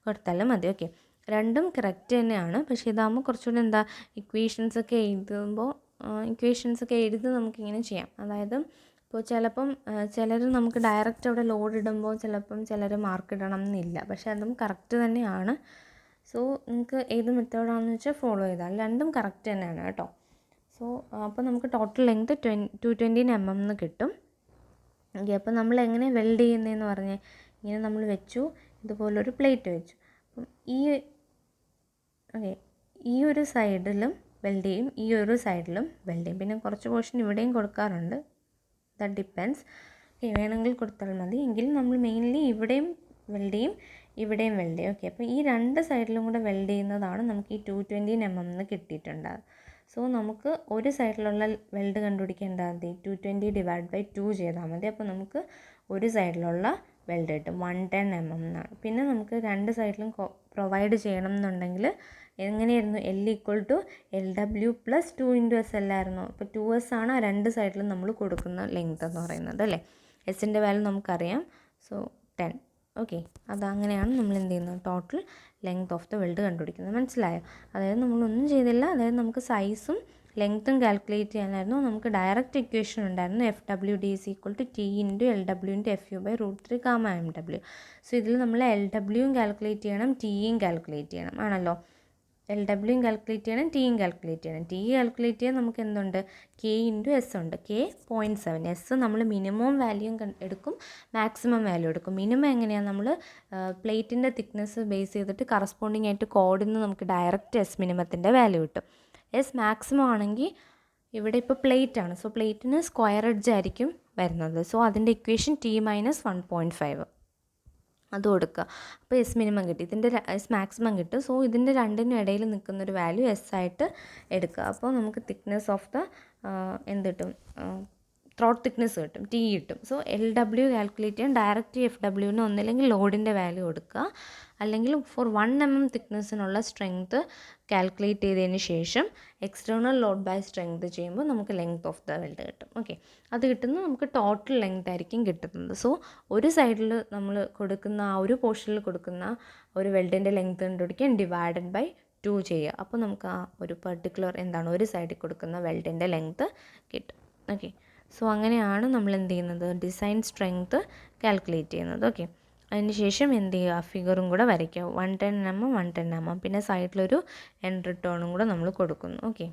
കൊടുത്താലും മതി. ഓക്കെ, രണ്ടും കറക്റ്റ് തന്നെയാണ്. പക്ഷേ ഇതാകുമ്പോൾ കുറച്ചുകൂടി എന്താ ഇക്വേഷൻസൊക്കെ എഴുതി നമുക്കിങ്ങനെ ചെയ്യാം. അതായത് ഇപ്പോൾ ചിലപ്പം ചിലർ നമുക്ക് ഡയറക്റ്റ് അവിടെ ലോഡ് ഇടുമ്പോൾ ചിലർ മാർക്ക് ഇടണം എന്നില്ല. പക്ഷേ അതും കറക്റ്റ് തന്നെയാണ്. സോ നിങ്ങൾക്ക് ഏത് മെത്തേഡാണെന്ന് വെച്ചാൽ ഫോളോ ചെയ്താൽ രണ്ടും കറക്റ്റ് തന്നെയാണ് കേട്ടോ. സോ അപ്പോൾ നമുക്ക് ടോട്ടൽ ലെങ്ത് 220 mm എന്ന് കിട്ടും. ഓക്കെ, അപ്പോൾ നമ്മൾ എങ്ങനെ വെൽഡ് ചെയ്യുന്നതെന്ന് പറഞ്ഞാൽ ഇങ്ങനെ നമ്മൾ വെച്ചു, ഇതുപോലൊരു പ്ലേറ്റ് വെച്ചു. അപ്പം ഈ ഒരു സൈഡിലും വെൽഡ് ചെയ്യും, ഈ ഒരു സൈഡിലും വെൽഡ് ചെയ്യും. പിന്നെ കുറച്ച് പോർഷൻ ഇവിടെയും കൊടുക്കാറുണ്ട്. That depends. വേണമെങ്കിൽ കൊടുത്താൽ മതി. എങ്കിലും നമ്മൾ മെയിൻലി ഇവിടെയും വെൽഡ് ചെയ്യും, ഇവിടെയും വെൽഡ് ചെയ്യും. ഓക്കെ, അപ്പോൾ ഈ രണ്ട് സൈഡിലും കൂടെ വെൽഡ് ചെയ്യുന്നതാണ് നമുക്ക് ഈ 220 mm എന്ന് കിട്ടിയിട്ടുണ്ടാകും. സോ നമുക്ക് ഒരു സൈഡിലുള്ള വെൽഡ് കണ്ടുപിടിക്കേണ്ടത് മതി 220 / 2 ചെയ്താൽ മതി. അപ്പോൾ നമുക്ക് ഒരു സൈഡിലുള്ള വെൽഡ് കിട്ടും 110 mm എന്നാണ്. പിന്നെ നമുക്ക് രണ്ട് സൈഡിലും പ്രൊവൈഡ് ചെയ്യണം എന്നുണ്ടെങ്കിൽ എങ്ങനെയായിരുന്നു, L = LW + 2 × S അല്ലായിരുന്നു. അപ്പോൾ 2S ആണ് ആ രണ്ട് സൈഡിലും നമ്മൾ കൊടുക്കുന്ന ലെങ്ത് എന്ന് പറയുന്നത് അല്ലേ. എസിൻ്റെ വാല്യൂ നമുക്കറിയാം. സോ 10. ഓക്കെ, അതങ്ങനെയാണ് നമ്മൾ എന്ത് ചെയ്യുന്നത്, total length of the weld കണ്ടുപിടിക്കുന്നത്. മനസ്സിലായോ? അതായത് നമ്മളൊന്നും ചെയ്തില്ല. അതായത് നമുക്ക് സൈസും ലെങ്ത്തും കാൽക്കുലേറ്റ് ചെയ്യാനായിരുന്നു. നമുക്ക് ഡയറക്റ്റ് ഇക്വേഷൻ ഉണ്ടായിരുന്നു. FWD = T × LW × FU / √3 γ mW. So ഇതിൽ നമ്മൾ LWയും കാൽക്കുലേറ്റ് ചെയ്യണം, Tയും കാൽക്കുലേറ്റ് ചെയ്യണം ആണല്ലോ. LWയും കാൽക്കുലേറ്റ് ചെയ്യണം, Tയും കാൽക്കുലേറ്റ് ചെയ്യണം. T കാൽക്കുലേറ്റ് ചെയ്യാൻ നമുക്ക് എന്തുണ്ട്, K × S ഉണ്ട്. K 0.7. S നമ്മൾ മിനിമം വാല്യൂ എടുക്കും, മാക്സിമം വാല്യൂ എടുക്കും. മിനിമം എങ്ങനെയാണ്, നമ്മൾ പ്ലേറ്റിൻ്റെ തിക്നെസ് ബേസ് ചെയ്തിട്ട് കറസ്പോണ്ടിങ് ആയിട്ട് കോഡിൽ നിന്ന് നമുക്ക് ഡയറക്റ്റ് S മിനിമത്തിൻ്റെ വാല്യൂ കിട്ടും. S മാക്സിമം ആണെങ്കിൽ ഇവിടെ ഇപ്പോൾ പ്ലേറ്റ് ആണ്. സോ പ്ലേറ്റിന് സ്ക്വയർ എഡ്ജ് ആയിരിക്കും വരുന്നത്. സോ അതിൻ്റെ ഇക്വേഷൻ T - 1.5 അത് കൊടുക്കുക. അപ്പോൾ S മിനിമം കിട്ടി, ഇതിൻ്റെ S മാക്സിമം കിട്ടും. സോ ഇതിൻ്റെ രണ്ടിനും ഇടയിൽ നിൽക്കുന്നൊരു വാല്യൂ S ആയിട്ട് എടുക്കുക. അപ്പോൾ നമുക്ക് തിക്നെസ് ഓഫ് ദ എന്ത് കിട്ടും, ത്രോട്ട് തിക്നെസ് കിട്ടും, T കിട്ടും. സോ LW കാൽക്കുലേറ്റ് ചെയ്യാൻ ഡയറക്റ്റ് FWന് ഒന്നില്ലെങ്കിൽ ലോഡിൻ്റെ വാല്യൂ കൊടുക്കുക, അല്ലെങ്കിൽ ഫോർ 1 mm തിക്നെസ്സിനുള്ള സ്ട്രെങ്ത് കാൽക്കുലേറ്റ് ചെയ്തതിന് ശേഷം എക്സ്റ്റേണൽ ലോഡ് ബൈ സ്ട്രെങ്ത് ചെയ്യുമ്പോൾ നമുക്ക് ലെങ്ത് ഓഫ് ദ വെൽഡ് കിട്ടും. ഓക്കെ, അത് കിട്ടുന്നത് നമുക്ക് ടോട്ടൽ ലെങ്ത് ആയിരിക്കും കിട്ടുന്നത്. സോ ഒരു സൈഡിൽ നമ്മൾ കൊടുക്കുന്ന ആ ഒരു പോർഷനിൽ കൊടുക്കുന്ന ഒരു വെൽഡിൻ്റെ ലെങ്ത് കണ്ടുപിടിക്കാൻ ഡിവൈഡഡ് ബൈ 2 ചെയ്യുക. അപ്പോൾ നമുക്ക് ആ ഒരു പെർട്ടിക്കുലർ എന്താണ് ഒരു സൈഡിൽ കൊടുക്കുന്ന വെൽഡിൻ്റെ ലെങ്ത് കിട്ടും. ഓക്കെ, സോ അങ്ങനെയാണ് നമ്മൾ എന്ത് ചെയ്യുന്നത്, ഡിസൈൻ സ്ട്രെങ്ത് കാൽക്കുലേറ്റ് ചെയ്യുന്നത്. ഓക്കെ, അതിന് ശേഷം എന്ത് ചെയ്യുക, ഫിഗറും കൂടെ വരയ്ക്കുക. 110 mm 110 mm, പിന്നെ സൈഡിലൊരു എൻഡ് റിട്ടേണും കൂടെ നമ്മൾ കൊടുക്കുന്നു. ഓക്കെ,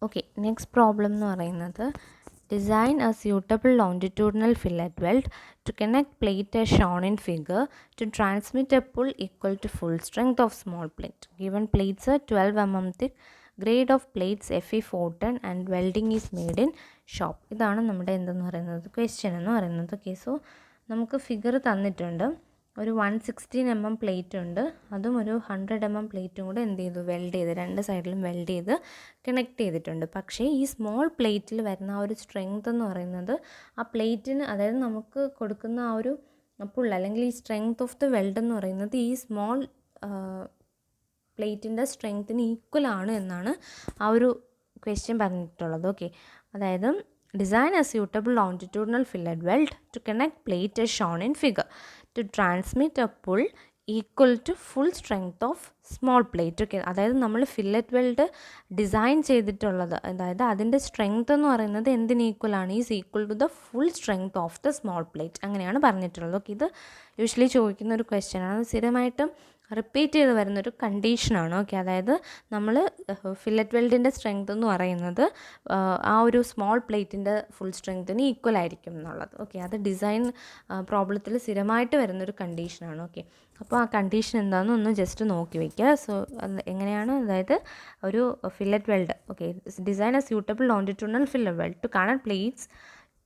ഓക്കെ, നെക്സ്റ്റ് പ്രോബ്ലം എന്ന് പറയുന്നത് design a suitable longitudinal fillet weld to connect plate as shown in figure to transmit a pull equal to full strength of small plate. Given plates are 12 mm thick, grade of plates FE410 and welding is made in shop. ഇതാണ് നമ്മുടെ എന്തെന്ന് പറയുന്നത് question എന്ന് പറയുന്നത്. Okay, so നമുക്ക് figure തന്നിട്ടുണ്ട്. ഒരു 116 mm plate ഉണ്ട്, അതും ഒരു 100 mm പ്ലേറ്റും കൂടെ എന്ത് ചെയ്തു, വെൽഡ് ചെയ്ത് രണ്ട് സൈഡിലും വെൽഡ് ചെയ്ത് കണക്ട് ചെയ്തിട്ടുണ്ട്. പക്ഷേ ഈ സ്മോൾ പ്ലേറ്റിൽ വരുന്ന ആ ഒരു സ്ട്രെങ്ത് എന്ന് പറയുന്നത് ആ പ്ലേറ്റിന്, അതായത് നമുക്ക് കൊടുക്കുന്ന ആ ഒരു പുൾ അല്ലെങ്കിൽ ഈ സ്ട്രെങ്ത് ഓഫ് ദ വെൽഡ് എന്ന് പറയുന്നത് ഈ സ്മോൾ പ്ലേറ്റിൻ്റെ സ്ട്രെങ്ത്തിന് ഈക്വലാണ് എന്നാണ് ആ ഒരു ക്വസ്റ്റ്യൻ പറഞ്ഞിട്ടുള്ളത്. ഓക്കെ, അതായത് design a suitable longitudinal fillet weld to connect plate as shown in figure to transmit a pull equal to full strength of small plate. Okay, അതായത് നമ്മൾ ഫില്ലറ്റ് വെൽഡ് ഡിസൈൻ ചെയ്തിട്ടുള്ളത്, അതായത് അതിൻ്റെ സ്ട്രെങ്ത് എന്ന് പറയുന്നത് എന്തിന് ഈക്വലാണ്, is equal to the full strength of the small plate, അങ്ങനെയാണ് പറഞ്ഞിട്ടുള്ളത്. ഓക്കെ, ഇത് യൂഷ്വലി ചോദിക്കുന്ന ഒരു ക്വസ്റ്റ്യൻ ആണ്, സ്ഥിരമായിട്ടും റിപ്പീറ്റ് ചെയ്ത് വരുന്നൊരു കണ്ടീഷനാണ്. ഓക്കെ, അതായത് നമ്മൾ ഫില്ലറ്റ് വെൽഡിൻ്റെ സ്ട്രെങ്ത് എന്ന് പറയുന്നത് ആ ഒരു സ്മോൾ പ്ലേറ്റിൻ്റെ ഫുൾ സ്ട്രെങ്ത്തിന് ഈക്വൽ ആയിരിക്കും എന്നുള്ളത്. ഓക്കെ, അത് ഡിസൈൻ പ്രോബ്ലത്തിൽ സ്ഥിരമായിട്ട് വരുന്നൊരു കണ്ടീഷനാണ്. ഓക്കെ, അപ്പോൾ ആ കണ്ടീഷൻ എന്താണെന്ന് ഒന്ന് ജസ്റ്റ് നോക്കി വയ്ക്കുക. സോ എങ്ങനെയാണ്, അതായത് ഒരു fillet weld, okay, design a suitable longitudinal fillet weld to connect plates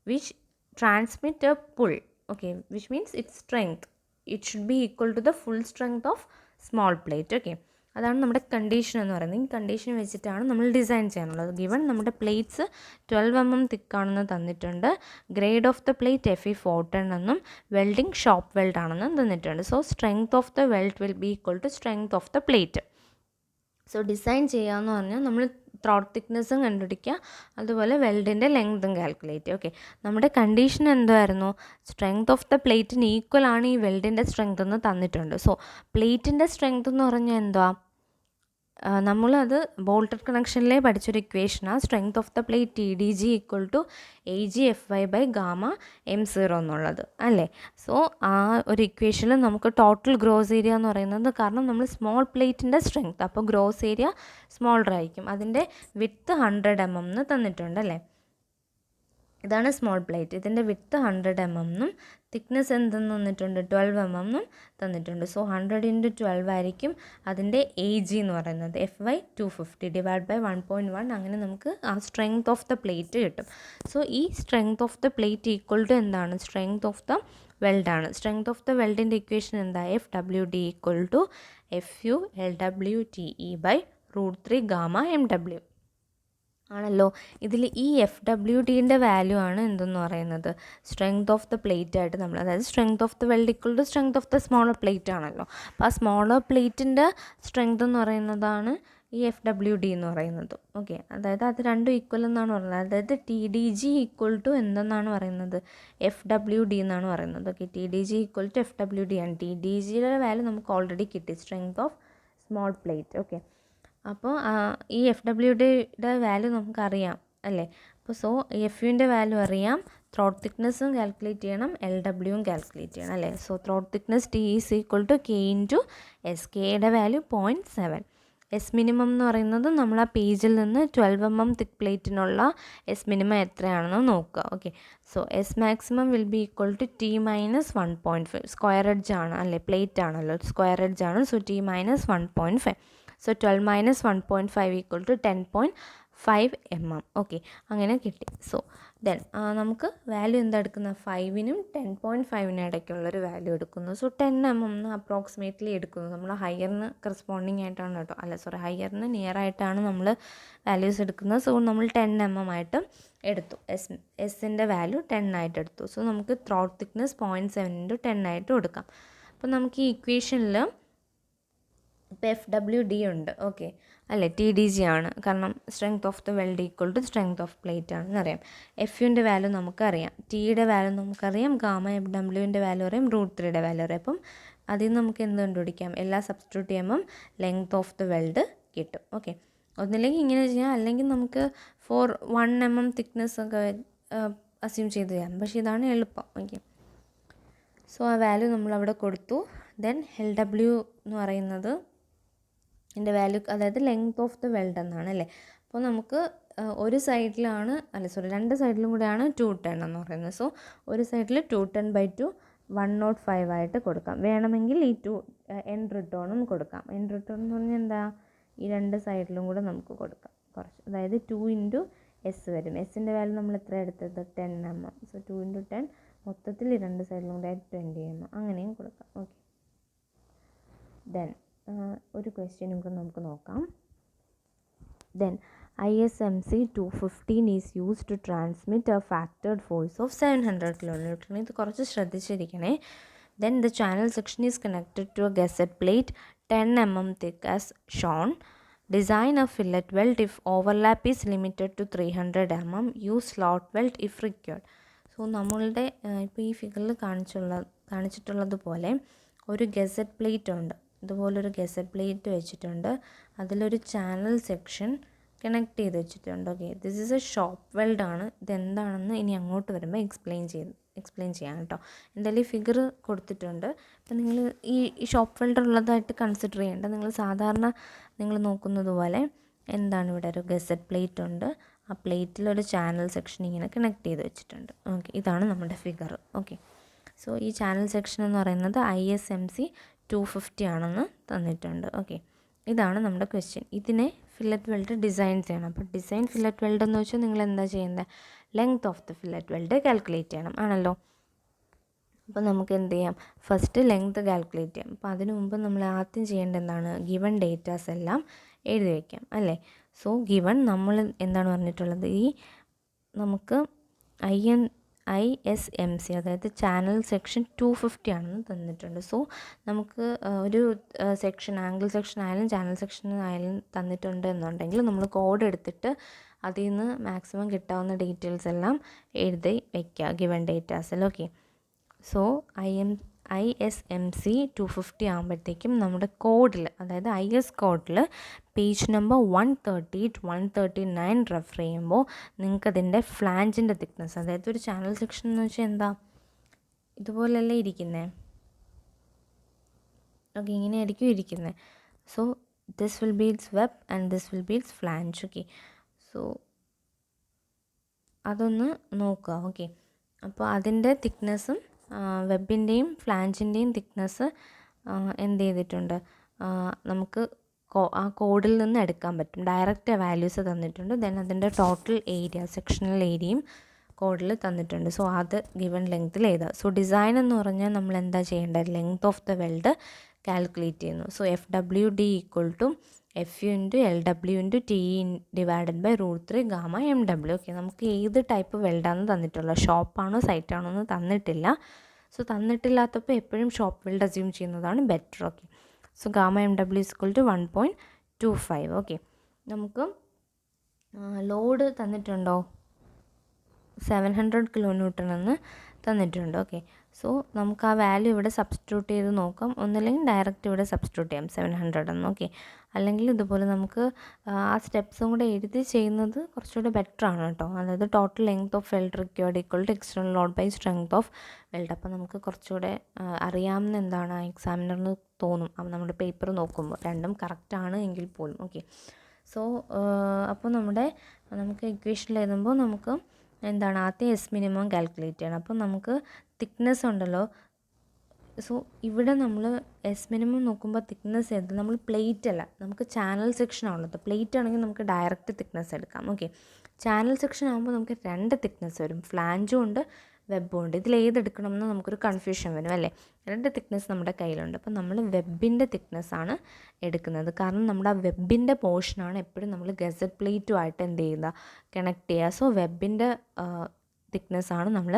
which transmit a pull, okay, which means its strength it should be equal to the full strength of small plate. Okay, അതാണ് നമ്മുടെ condition എന്ന് പറയുന്നത്. ഈ condition വെച്ചിട്ടാണ് നമ്മൾ design ചെയ്യാനുള്ളത്. Given നമ്മുടെ plates 12 mm തിക്കാണെന്ന് തന്നിട്ടുണ്ട്, grade of the plate FE410 എന്നും വെൽഡിംഗ് ഷോപ്പ് വെൽഡ് ആണെന്നും തന്നിട്ടുണ്ട്. So strength of the weld will be equal to strength of the plate. So design ചെയ്യാമെന്ന് പറഞ്ഞാൽ നമ്മൾ ത്രോട്ട് തിക്നെസ്സും കണ്ടുപിടിക്കുക, അതുപോലെ വെൽഡിൻ്റെ ലെങ്തും കാൽക്കുലേറ്റ് ചെയ്യുക. ഓക്കെ, നമ്മുടെ കണ്ടീഷൻ എന്തായിരുന്നു, സ്ട്രെങ്ത് ഓഫ് ദ പ്ലേറ്റിന് ഈക്വൽ ആണ് ഈ വെൽഡിൻ്റെ സ്ട്രെങ്ത് എന്ന് തന്നിട്ടുണ്ട്. സോ പ്ലേറ്റിൻ്റെ സ്ട്രെങ്ത് എന്ന് പറഞ്ഞാൽ എന്തുവാ, നമ്മളത് ബോൾട്ടഡ് കണക്ഷനിലെ പഠിച്ചൊരു ഇക്വേഷനാണ്, strength of the plate TDG equal to AgFy/γm0 എന്നുള്ളത് അല്ലേ. സോ ആ ഒരു ഇക്വേഷനിൽ നമുക്ക് ടോട്ടൽ ഗ്രോസ് ഏരിയ എന്ന് പറയുന്നത്, കാരണം നമ്മൾ സ്മോൾ പ്ലേറ്റിൻ്റെ സ്ട്രെങ്ത്, അപ്പോൾ ഗ്രോസ് ഏരിയ സ്മോളർ ആയിരിക്കും, അതിൻ്റെ വിഡ്ത്ത് 100 mm എന്ന് തന്നിട്ടുണ്ട് അല്ലേ. ഇതാണ് സ്മോൾ പ്ലേറ്റ്, ഇതിൻ്റെ വിഡ്ത്ത് 100 mm എന്നും തിക്നെസ് എന്തെന്ന് തന്നിട്ടുണ്ട് 12 mm എന്നും തന്നിട്ടുണ്ട്. സോ 100 × 12 ആയിരിക്കും അതിൻ്റെ AG എന്ന് പറയുന്നത്, Fy250 ഡിവൈഡ് ബൈ 1.1, അങ്ങനെ നമുക്ക് ആ സ്ട്രെങ്ത് ഓഫ് ദ പ്ലേറ്റ് കിട്ടും. സോ ഈ strength of the plate equal to എന്താണ്, സ്ട്രെങ്ത് ഓഫ് ദ വെൽഡാണ്. സ്ട്രെങ്ത് ഓഫ് ദ വെൽഡിൻ്റെ ഇക്വേഷൻ എന്താ, FWD ഈക്വൽ ടു FU/LWTE/√3 γ ആണല്ലോ. ഇതിൽ ഈ FWDൻ്റെ വാല്യൂ ആണ് എന്തെന്ന് പറയുന്നത്, സ്ട്രെങ്ത് ഓഫ് ദ പ്ലേറ്റ് ആയിട്ട് നമ്മൾ, അതായത് strength of the weld equal to strength of the smaller plate ആണല്ലോ. അപ്പോൾ ആ സ്മോളർ പ്ലേറ്റിൻ്റെ സ്ട്രെങ്ത് എന്ന് പറയുന്നതാണ് ഈ FWD എന്ന് പറയുന്നത്. ഓക്കെ, അതായത് അത് രണ്ടും ഈക്വൽ എന്നാണ് പറയുന്നത്, അതായത് TDG ഈക്വൽ ടു എന്തെന്നാണ് പറയുന്നത്, FWD എന്നാണ് പറയുന്നത്. Okay, TDG equal to FWD ആണ്. TDGയുടെ വാല്യൂ നമുക്ക് ഓൾറെഡി കിട്ടി, strength of small plate. Okay, അപ്പോൾ ഈ FWDയുടെ വാല്യൂ നമുക്കറിയാം അല്ലേ. അപ്പോൾ സോ FUൻ്റെ വാല്യൂ അറിയാം, ത്രോട്ട് തിക്നെസ്സും കാൽക്കുലേറ്റ് ചെയ്യണം, LWയും കാൽക്കുലേറ്റ് ചെയ്യണം അല്ലേ. So throat thickness T is equal to K × S. Kയുടെ വാല്യൂ 0.7. S മിനിമം എന്ന് പറയുന്നത് നമ്മൾ ആ പേജിൽ നിന്ന് 12 mm തിക്ക് പ്ലേറ്റിനുള്ള S മിനിമം എത്രയാണെന്ന് നോക്കുക. Okay, so S maximum will be equal to T - 1.5. Square edge ആണ് അല്ലേ, പ്ലേറ്റ് ആണല്ലോ, സ്ക്വയർ എഡ്ജ് ആണ്. So T - 1.5. So 12 - 1.5 equal to 10.5 mm. Okay, അങ്ങനെ കിട്ടി. സോ ദെൻ നമുക്ക് വാല്യൂ എന്താ എടുക്കുന്നത്, 5നും 10.5നും ഇടയ്ക്കുള്ളൊരു വാല്യൂ എടുക്കുന്നു. സോ 10 mm അപ്രോക്സിമേറ്റ്ലി എടുക്കുന്നു, നമ്മൾ ഹയറിന് കറസ്പോണ്ടിങ് ആയിട്ടാണ് കേട്ടോ, അല്ല സോറി, ഹയറിന് നിയർ ആയിട്ടാണ് നമ്മൾ വാല്യൂസ് എടുക്കുന്നത്. സോ നമ്മൾ 10 mm ആയിട്ട് എടുത്തു, എസിൻ്റെ വാല്യൂ 10 ആയിട്ട് എടുത്തു. സോ നമുക്ക് ത്രോട്ട് തിക്നെസ് 0.7 × 10 ആയിട്ട് കൊടുക്കാം. അപ്പോൾ നമുക്ക് ഈ ഇക്വേഷനിൽ ഇപ്പോൾ FWD ഉണ്ട്, ഓക്കെ അല്ലേ, TDG ആണ്, കാരണം strength of the weld equal to strength of plate ആണെന്ന് അറിയാം. FUൻ്റെ വാല്യൂ നമുക്കറിയാം, Tയുടെ വാല്യൂ നമുക്കറിയാം, γMWൻ്റെ വാല്യൂ അറിയാം, √3യുടെ വാല്യൂ അറിയാം. അപ്പം അതിൽ നിന്ന് നമുക്ക് എന്ത് കണ്ടുപിടിക്കാം, എല്ലാം സബ്സ്റ്റിറ്റ്യൂട്ട് ചെയ്യുമ്പം ലെങ്ത് ഓഫ് ദ വെൽഡ് കിട്ടും. ഓക്കെ, ഒന്നില്ലെങ്കിൽ ഇങ്ങനെ ചെയ്യാം, അല്ലെങ്കിൽ നമുക്ക് 1 mm തിക്നെസ് ഒക്കെ അസ്യൂം ചെയ്ത് ചെയ്യാം, പക്ഷേ ഇതാണ് എളുപ്പം. ഓക്കെ, സോ ആ വാല്യൂ നമ്മളവിടെ കൊടുത്തു. ദെൻ LW എന്ന് പറയുന്നത് എൻ്റെ വാല്യൂ, അതായത് ലെങ്ത് ഓഫ് ദ വെൽഡ് എന്നാണ് അല്ലേ. അപ്പോൾ നമുക്ക് ഒരു സൈഡിലാണ്, അല്ല സോറി, രണ്ട് സൈഡിലും കൂടെയാണ് 210 എന്ന് പറയുന്നത്. സോ ഒരു സൈഡിൽ 210/2 105 ആയിട്ട് കൊടുക്കാം. വേണമെങ്കിൽ ഈ end return കൊടുക്കാം. end return എന്ന് പറഞ്ഞാൽ എന്താ, ഈ രണ്ട് സൈഡിലും കൂടെ നമുക്ക് കൊടുക്കാം കുറച്ച്, അതായത് 2 × S വരും. എസിൻ്റെ വാല്യൂ നമ്മൾ എത്ര എടുത്തത് 10 mm. സോ 2 × 10 മൊത്തത്തിൽ ഈ രണ്ട് സൈഡിലും കൂടെ 20 mm അങ്ങനെയും കൊടുക്കാം. ഓക്കെ, ദെൻ ഒരു ക്വസ്റ്റ്യനും കൂടെ നമുക്ക് നോക്കാം. Then ISMC 215 is used to transmit a factored force of 700 kN. ഇത് കുറച്ച് ശ്രദ്ധിച്ചിരിക്കണേ. Then the channel section is connected to a gusset plate 10 mm thick as shown. Design a fillet weld if overlap is limited to 300 mm. Use slot weld if required. So നമ്മളുടെ ഇപ്പോൾ ഈ ഫിഗറിൽ കാണിച്ചിട്ടുള്ളതുപോലെ ഒരു gazette plate ഉണ്ട്. ഇതുപോലൊരു gazette plate വെച്ചിട്ടുണ്ട്. അതിലൊരു channel section connect ചെയ്ത് വെച്ചിട്ടുണ്ട്. Okay, this is a shop weld ആണ്. ഇതെന്താണെന്ന് ഇനി അങ്ങോട്ട് വരുമ്പോൾ എക്സ്പ്ലെയിൻ ചെയ്യാം കേട്ടോ. എന്തായാലും ഈ ഫിഗർ കൊടുത്തിട്ടുണ്ട്. അപ്പം നിങ്ങൾ ഈ ഷോപ്പ് വെൽഡർ ഉള്ളതായിട്ട് കൺസിഡർ ചെയ്യേണ്ട. നിങ്ങൾ സാധാരണ നിങ്ങൾ നോക്കുന്നത് പോലെ എന്താണ്, ഇവിടെ ഒരു ഗസറ്റ് പ്ലേറ്റ് ഉണ്ട്. ആ പ്ലേറ്റിലൊരു ചാനൽ സെക്ഷൻ ഇങ്ങനെ കണക്ട് ചെയ്ത് വെച്ചിട്ടുണ്ട്. ഓക്കെ, ഇതാണ് നമ്മുടെ ഫിഗർ. ഓക്കെ, സോ ഈ ചാനൽ സെക്ഷൻ എന്ന് പറയുന്നത് ISMC 250 ആണെന്ന് തന്നിട്ടുണ്ട്. ഓക്കെ, ഇതാണ് നമ്മുടെ ക്വസ്റ്റ്യൻ. ഇതിനെ ഫില്ലറ്റ് വെൽഡ് ഡിസൈൻ ചെയ്യണം. അപ്പോൾ ഡിസൈൻ ഫില്ലറ്റ് വെൽഡ് എന്ന് വെച്ചാൽ നിങ്ങൾ എന്താ ചെയ്യുന്നത്, length of the fillet weld calculate ചെയ്യണം ആണല്ലോ. അപ്പോൾ നമുക്ക് എന്ത് ചെയ്യാം, ഫസ്റ്റ് ലെങ്ത് കാൽക്കുലേറ്റ് ചെയ്യാം. അപ്പോൾ അതിനു മുമ്പ് നമ്മൾ ആദ്യം ചെയ്യേണ്ടത് എന്താണ്, ഗിവൺ ഡേറ്റാസ് എല്ലാം എഴുതി വയ്ക്കാം അല്ലേ. സോ ഗിവൺ നമ്മൾ എന്താണ് പറഞ്ഞിട്ടുള്ളത്, ഈ നമുക്ക് ISMC അതായത് ചാനൽ സെക്ഷൻ 250 ആണെന്ന് തന്നിട്ടുണ്ട്. സോ നമുക്ക് ഒരു സെക്ഷൻ, ആംഗിൾ സെക്ഷൻ ആയാലും ചാനൽ സെക്ഷൻ ആയാലും തന്നിട്ടുണ്ട് എന്നുണ്ടെങ്കിൽ നമ്മൾ കോഡ് എടുത്തിട്ട് അതിൽ നിന്ന് മാക്സിമം കിട്ടാവുന്ന ഡീറ്റെയിൽസ് എല്ലാം എഴുതി വയ്ക്കുക ഗിവൺ ഡേറ്റാസിൽ. ഓക്കെ, സോ ISMC 250 ആകുമ്പോഴത്തേക്കും നമ്മുടെ കോഡിൽ, അതായത് IS കോഡിൽ പേജ് നമ്പർ 138, 139 റെഫർ ചെയ്യുമ്പോൾ നിങ്ങൾക്കതിൻ്റെ ഫ്ലാഞ്ചിൻ്റെ തിക്നെസ്, അതായത് ഒരു ചാനൽ സെക്ഷൻ എന്ന് വെച്ചാൽ എന്താ, ഇതുപോലല്ലേ ഇരിക്കുന്നത്. ഓക്കെ, ഇങ്ങനെയായിരിക്കും ഇരിക്കുന്നത്. So this will be it's web and this will be it's flange. Okay, so അതൊന്ന് നോക്കുക. ഓക്കെ, അപ്പോൾ അതിൻ്റെ തിക്നെസ്സും വെബിൻ്റെയും ഫ്ലാഞ്ചിൻ്റെയും തിക്നെസ് എന്ത് ചെയ്തിട്ടുണ്ട്, നമുക്ക് ആ കോഡിൽ നിന്ന് എടുക്കാൻ പറ്റും. ഡയറക്റ്റ് വാല്യൂസ് തന്നിട്ടുണ്ട്. ദെൻ അതിൻ്റെ ടോട്ടൽ ഏരിയ, സെക്ഷണൽ ഏരിയയും കോഡിൽ തന്നിട്ടുണ്ട്. സോ അത് ഗിവൺ ലെങ്ത്തിൽ എഴുതുക. സോ ഡിസൈൻ എന്ന് പറഞ്ഞാൽ നമ്മൾ എന്താ ചെയ്യേണ്ടത്, length of the weld calculate ചെയ്യുന്നു. So FWD = FU × LW × TE /√3 gamma MW. Okay, നമുക്ക് ഏത് ടൈപ്പ് വെൽഡാണെന്ന് തന്നിട്ടുള്ള, ഷോപ്പാണോ സൈറ്റാണോ എന്ന് തന്നിട്ടില്ല. സോ തന്നിട്ടില്ലാത്തപ്പോൾ എപ്പോഴും ഷോപ്പ് വെൽഡ് അസ്യൂം ചെയ്യുന്നതാണ് better. Okay, so gamma MW = 1.25. Okay, നമുക്ക് ലോഡ് തന്നിട്ടുണ്ടോ, 700 kN എന്ന് തന്നിട്ടുണ്ട്. ഓക്കെ, സോ നമുക്ക് ആ വാല്യൂ ഇവിടെ സബ്സ്റ്റിറ്റ്യൂട്ട് ചെയ്ത് നോക്കാം. ഒന്നില്ലെങ്കിൽ ഡയറക്റ്റ് ഇവിടെ സബ്സ്റ്റിറ്റ്യൂട്ട് ചെയ്യാം 700 എന്ന്. ഓക്കെ, അല്ലെങ്കിൽ ഇതുപോലെ നമുക്ക് ആ സ്റ്റെപ്സും കൂടെ എഴുതി ചെയ്യുന്നത് കുറച്ചുകൂടെ ബെറ്റർ ആണ് കേട്ടോ. അതായത് total length of weld required = external load by strength of weld. അപ്പോൾ നമുക്ക് കുറച്ചുകൂടെ അറിയാവുന്ന എന്താണ് എക്സാമിനറിന് തോന്നും അപ്പോൾ നമ്മുടെ പേപ്പർ നോക്കുമ്പോൾ. രണ്ടും കറക്റ്റാണ് എങ്കിൽ പോലും. ഓക്കെ, സോ അപ്പോൾ നമുക്ക് ഇക്വേഷനിൽ എഴുതുമ്പോൾ നമുക്ക് എന്താണ് ആദ്യം S മിനിമം കാൽക്കുലേറ്റ് ചെയ്യണം. അപ്പോൾ നമുക്ക് തിക്നെസ് ഉണ്ടല്ലോ. സോ ഇവിടെ നമ്മൾ S മിനിമം നോക്കുമ്പോൾ തിക്നെസ് എടുത്ത് നമ്മൾ പ്ലേറ്റ് അല്ല, നമുക്ക് ചാനൽ സെക്ഷനാണുള്ളത്. പ്ലേറ്റ് ആണെങ്കിൽ നമുക്ക് ഡയറക്റ്റ് തിക്നെസ് എടുക്കാം. ഓക്കെ, ചാനൽ സെക്ഷൻ ആകുമ്പോൾ നമുക്ക് 2 തിക്നെസ് വരും, ഫ്ലാഞ്ചും ഉണ്ട് വെബും ഉണ്ട്. ഇതിലേതെടുക്കണം എന്ന് നമുക്കൊരു കൺഫ്യൂഷൻ വരും അല്ലേ. 2 തിക്നെസ് നമ്മുടെ കയ്യിലുണ്ട്. അപ്പോൾ നമ്മൾ വെബിൻ്റെ തിക്നെസ്സാണ് എടുക്കുന്നത്. കാരണം നമ്മുടെ ആ വെബിൻ്റെ പോർഷനാണ് എപ്പോഴും നമ്മൾ ഗസറ്റ് പ്ലേറ്റുമായിട്ട് എന്ത് ചെയ്യുക, കണക്ട് ചെയ്യുക. സോ വെബിൻ്റെ തിക്നെസ്സാണ് നമ്മൾ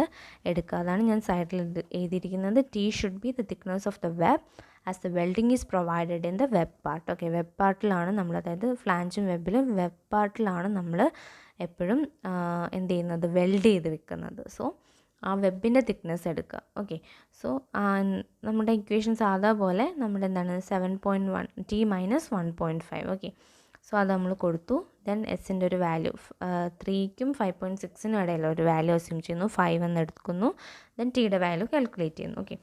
എടുക്കുക. അതാണ് ഞാൻ സൈഡിൽ എഴുതിയിരിക്കുന്നത്. T should be the thickness of the web as the welding is provided in the web part. Okay, web പാർട്ടിലാണ് നമ്മൾ, അതായത് ഫ്ലാഞ്ചും വെബിലും വെബ് പാർട്ടിലാണ് നമ്മൾ എപ്പോഴും എന്ത് ചെയ്യുന്നത്, വെൽഡ് ചെയ്ത് വെക്കുന്നത്. സോ ആ വെബിൻ്റെ തിക്നെസ് എടുക്കുക. ഓക്കെ, സോ നമ്മുടെ ഇക്വേഷൻ സാധാ പോലെ നമ്മുടെ എന്താണ് 7.1 T - 1.5. ഓക്കെ, സോ അത് നമ്മൾ കൊടുത്തു. ദെൻ എസിൻ്റെ ഒരു വാല്യൂ 3ക്കും 5.6നും ഇടയിൽ ഒരു വാല്യൂ അസ്യൂം ചെയ്യുന്നു, 5 എന്ന് എടുക്കുന്നു. ദെൻ ടിയുടെ വാല്യൂ കാൽക്കുലേറ്റ് ചെയ്യുന്നു. ഓക്കെ,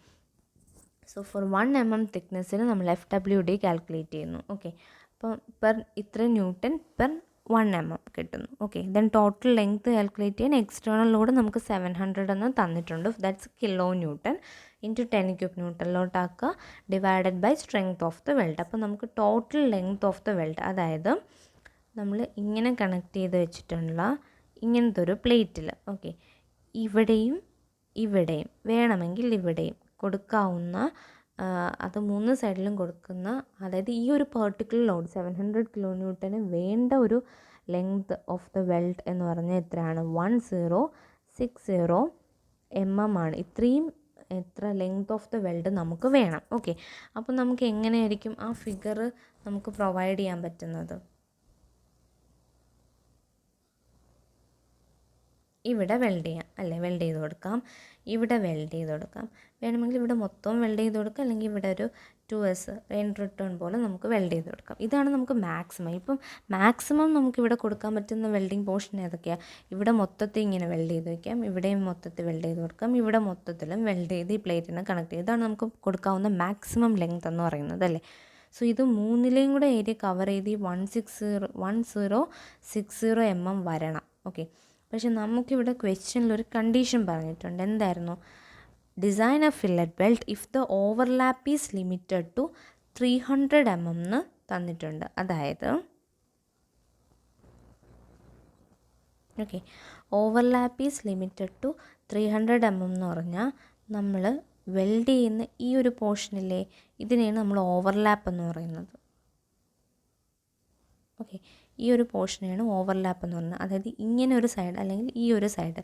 സോ ഫോർ 1 mm തിക്നെസ്സിന് നമ്മൾ FWD കാൽക്കുലേറ്റ് ചെയ്യുന്നു. ഓക്കെ, അപ്പോൾ ഇത്ര ന്യൂട്ടൺ പെർ 1 mm കിട്ടുന്നു. Okay, then total length calculate ചെയ്യാൻ എക്സ്റ്റേണൽ ലോഡ് നമുക്ക് 700 എന്ന് തന്നിട്ടുണ്ട്. That's kilo newton into 10 cube ന്യൂട്ടണിലോട്ടാക്കുക divided by strength of the weld. അപ്പോൾ നമുക്ക് total length of the weld, അതായത് നമ്മൾ ഇങ്ങനെ കണക്ട് ചെയ്ത് വെച്ചിട്ടുള്ള ഇങ്ങനത്തെ ഒരു പ്ലേറ്റിൽ, ഓക്കെ, ഇവിടെയും ഇവിടെയും വേണമെങ്കിൽ ഇവിടെയും കൊടുക്കാവുന്ന, അത് 3 സൈഡിലും കൊടുക്കുന്ന, അതായത് ഈ ഒരു പെർട്ടിക്കുലർ ലോഡ് 700 കിലോ ന്യൂട്ടന് വേണ്ട ഒരു ലെങ്ത് ഓഫ് ദ വെൽഡ് എന്ന് പറഞ്ഞാൽ എത്രയാണ്? 1060 mm ആണ്. ഇത്രയും എത്ര ലെങ്ത് ഓഫ് ദ വെൽഡ് നമുക്ക് വേണം. ഓക്കെ, അപ്പോൾ നമുക്ക് എങ്ങനെയായിരിക്കും ആ ഫിഗർ നമുക്ക് പ്രൊവൈഡ് ചെയ്യാൻ പറ്റുന്നത്? ഇവിടെ വെൽഡ് ചെയ്യാം അല്ലേ, വെൽഡ് ചെയ്ത് കൊടുക്കാം, ഇവിടെ വെൽഡ് ചെയ്ത് കൊടുക്കാം, വേണമെങ്കിൽ ഇവിടെ മൊത്തം വെൽഡ് ചെയ്ത് കൊടുക്കാം, അല്ലെങ്കിൽ ഇവിടെ ഒരു 2s റെയിൻ റിട്ടേൺ പോലെ നമുക്ക് വെൽഡ് ചെയ്ത് കൊടുക്കാം. ഇതാണ് നമുക്ക് മാക്സിമം. ഇപ്പം മാക്സിമം നമുക്കിവിടെ കൊടുക്കാൻ പറ്റുന്ന വെൽഡിങ് പോർഷൻ ഏതൊക്കെയാണ്? ഇവിടെ മൊത്തത്തിൽ ഇങ്ങനെ വെൽഡ് ചെയ്ത് വയ്ക്കാം, ഇവിടെയും മൊത്തത്തിൽ വെൽഡ് ചെയ്ത് കൊടുക്കാം, ഇവിടെ മൊത്തത്തിലും വെൽഡ് ചെയ്ത് ഈ പ്ലേറ്റിനെ കണക്ട് ചെയ്ത്, ഇതാണ് നമുക്ക് കൊടുക്കാവുന്ന മാക്സിമം ലെങ്ത് എന്ന് പറയുന്നത് അല്ലേ. സോ ഇത് മൂന്നിലെയും കൂടെ ഏരിയ കവർ ചെയ്ത് 1060 mm വരണം. ഓക്കെ, പക്ഷെ നമുക്കിവിടെ ക്വസ്റ്റ്യനിലൊരു കണ്ടീഷൻ പറഞ്ഞിട്ടുണ്ട്. എന്തായിരുന്നു? Design a fillet weld if the overlap is limited to 300 mm എന്ന് തന്നിട്ടുണ്ട്. അതായത് okay, overlap is limited to 300 mm എന്ന് പറഞ്ഞാൽ നമ്മൾ വെൽഡ് ചെയ്യുന്ന ഈ ഒരു പോർഷനിലെ ഇതിനെയാണ് നമ്മൾ ഓവർലാപ്പ് എന്ന് പറയുന്നത്. ഓക്കെ, ഈ ഒരു പോർഷനെയാണ് ഓവർലാപ്പ് എന്ന് പറയുന്നത്. അതായത് ഇങ്ങനെ ഒരു സൈഡ് അല്ലെങ്കിൽ ഈ ഒരു സൈഡ്,